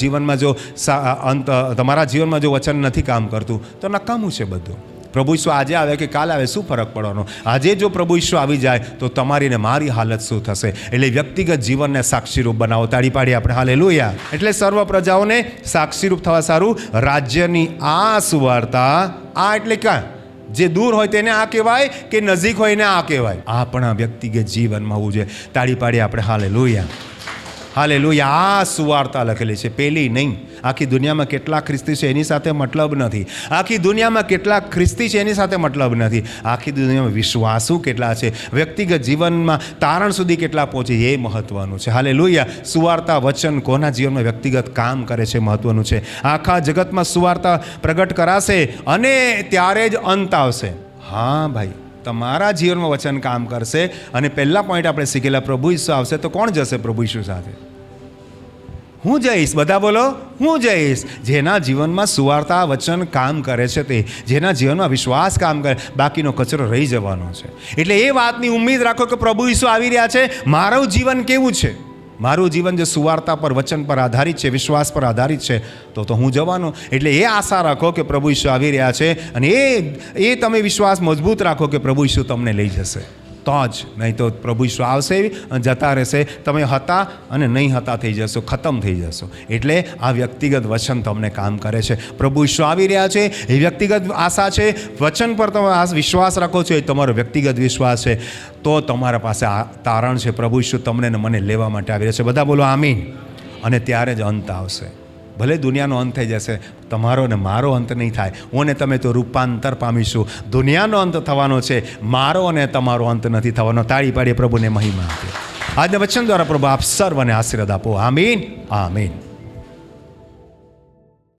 જીવનમાં જો વચન નથી કામ કરતું તો નકામું છે બધું. પ્રભુ ઈસુ આજે આવે કે કાલે આવે, શું ફરક પડવાનો? આજે જો પ્રભુ ઈસુ આવી જાય તો તમારી ને મારી હાલત શું થશે? એટલે વ્યક્તિગત જીવનને સાક્ષીરૂપ બનાવો. તાળી પાડીએ આપણે હાલેલુયા. એટલે સર્વ પ્રજાઓને સાક્ષીરૂપ થવા સારું રાજ્યની આ સુવાર્તા, આ એટલે ક્યાં? જે દૂર હોય તેને આ કહેવાય કે નજીક હોય ને આ કહેવાય? આ પણ આ વ્યક્તિગત જીવનમાં હોવું જોઈએ. તાળી પાડીએ આપણે હાલેલુયા. હાલેલુયા. આ સુવાર્તા લખેલી છે, પેલી નહીં. આખી દુનિયામાં કેટલા ખ્રિસ્તી છે એની સાથે મતલબ નથી. આખી દુનિયામાં કેટલા ખ્રિસ્તી છે એની સાથે મતલબ નથી. આખી દુનિયામાં વિશ્વાસુ કેટલા છે, વ્યક્તિગત જીવનમાં તારણ સુધી કેટલા પહોંચે, એ મહત્વનું છે. હાલેલુયા. સુવાર્તા વચન કોના જીવનમાં વ્યક્તિગત કામ કરે છે મહત્વનું છે. આખા જગતમાં સુવાર્તા પ્રગટ કરાશે અને ત્યારે જ અંત આવશે. હા ભાઈ, તમારા જીવનમાં વચન કામ કરશે. અને પહેલા પોઈન્ટ આપણે શીખેલા, પ્રભુ ઈસુ આવશે તો કોણ જશે પ્રભુ ઈસુ સાથે? હું જઈશ. બધા બોલો, હું જઈશ. જેના જીવનમાં સુવાર્તા વચન કામ કરે છે, તે જેના જીવનમાં વિશ્વાસ કામ કરે, બાકીનો કચરો રહી જવાનો છે. એટલે એ વાતની ઉમ્મીદ રાખો કે પ્રભુ ઈસુ આવી રહ્યા છે. મારું જીવન કેવું છે? મારું જીવન જે સુવાર્તા પર, વચન પર આધારિત છે, વિશ્વાસ પર આધારિત છે, તો હું જવાનો. એટલે એ આશા રાખો કે પ્રભુ ઈસુ આવી રહ્યા છે. અને એ તમે વિશ્વાસ મજબૂત રાખો કે પ્રભુ ઈસુ તમને લઈ જશે. તો જ, નહીં તો પ્રભુ ઈસુ આવશે અને જતા રહેશે. તમે હતા અને નહીં હતા થઈ જશો, ખતમ થઈ જશો. એટલે આ વ્યક્તિગત વચન તમને કામ કરે છે. પ્રભુ ઈસુ આવી રહ્યા છે, એ વ્યક્તિગત આશા છે. વચન પર તમે આ વિશ્વાસ રાખો છો, એ તમારો વ્યક્તિગત વિશ્વાસ છે. તો તમારા પાસે આ તારણ છે. પ્રભુ ઈસુ તમને ને મને લેવા માટે આવી રહ્યા છે. બધા બોલો આમીન. અને ત્યારે જ અંત આવશે. ભલે દુનિયાનો અંત થઈ જશે, તમારો ને મારો અંત નહીં થાય. હું ને તમે તો રૂપાંતર પામીશું. દુનિયાનો અંત થવાનો છે, મારો અને તમારો અંત નથી થવાનો. તાળી પાડીએ પ્રભુને મહિમા આપીએ. આજના વચન દ્વારા પ્રભુ આપ સર્વને આશીર્વાદ આપો. આમીન, આમીન.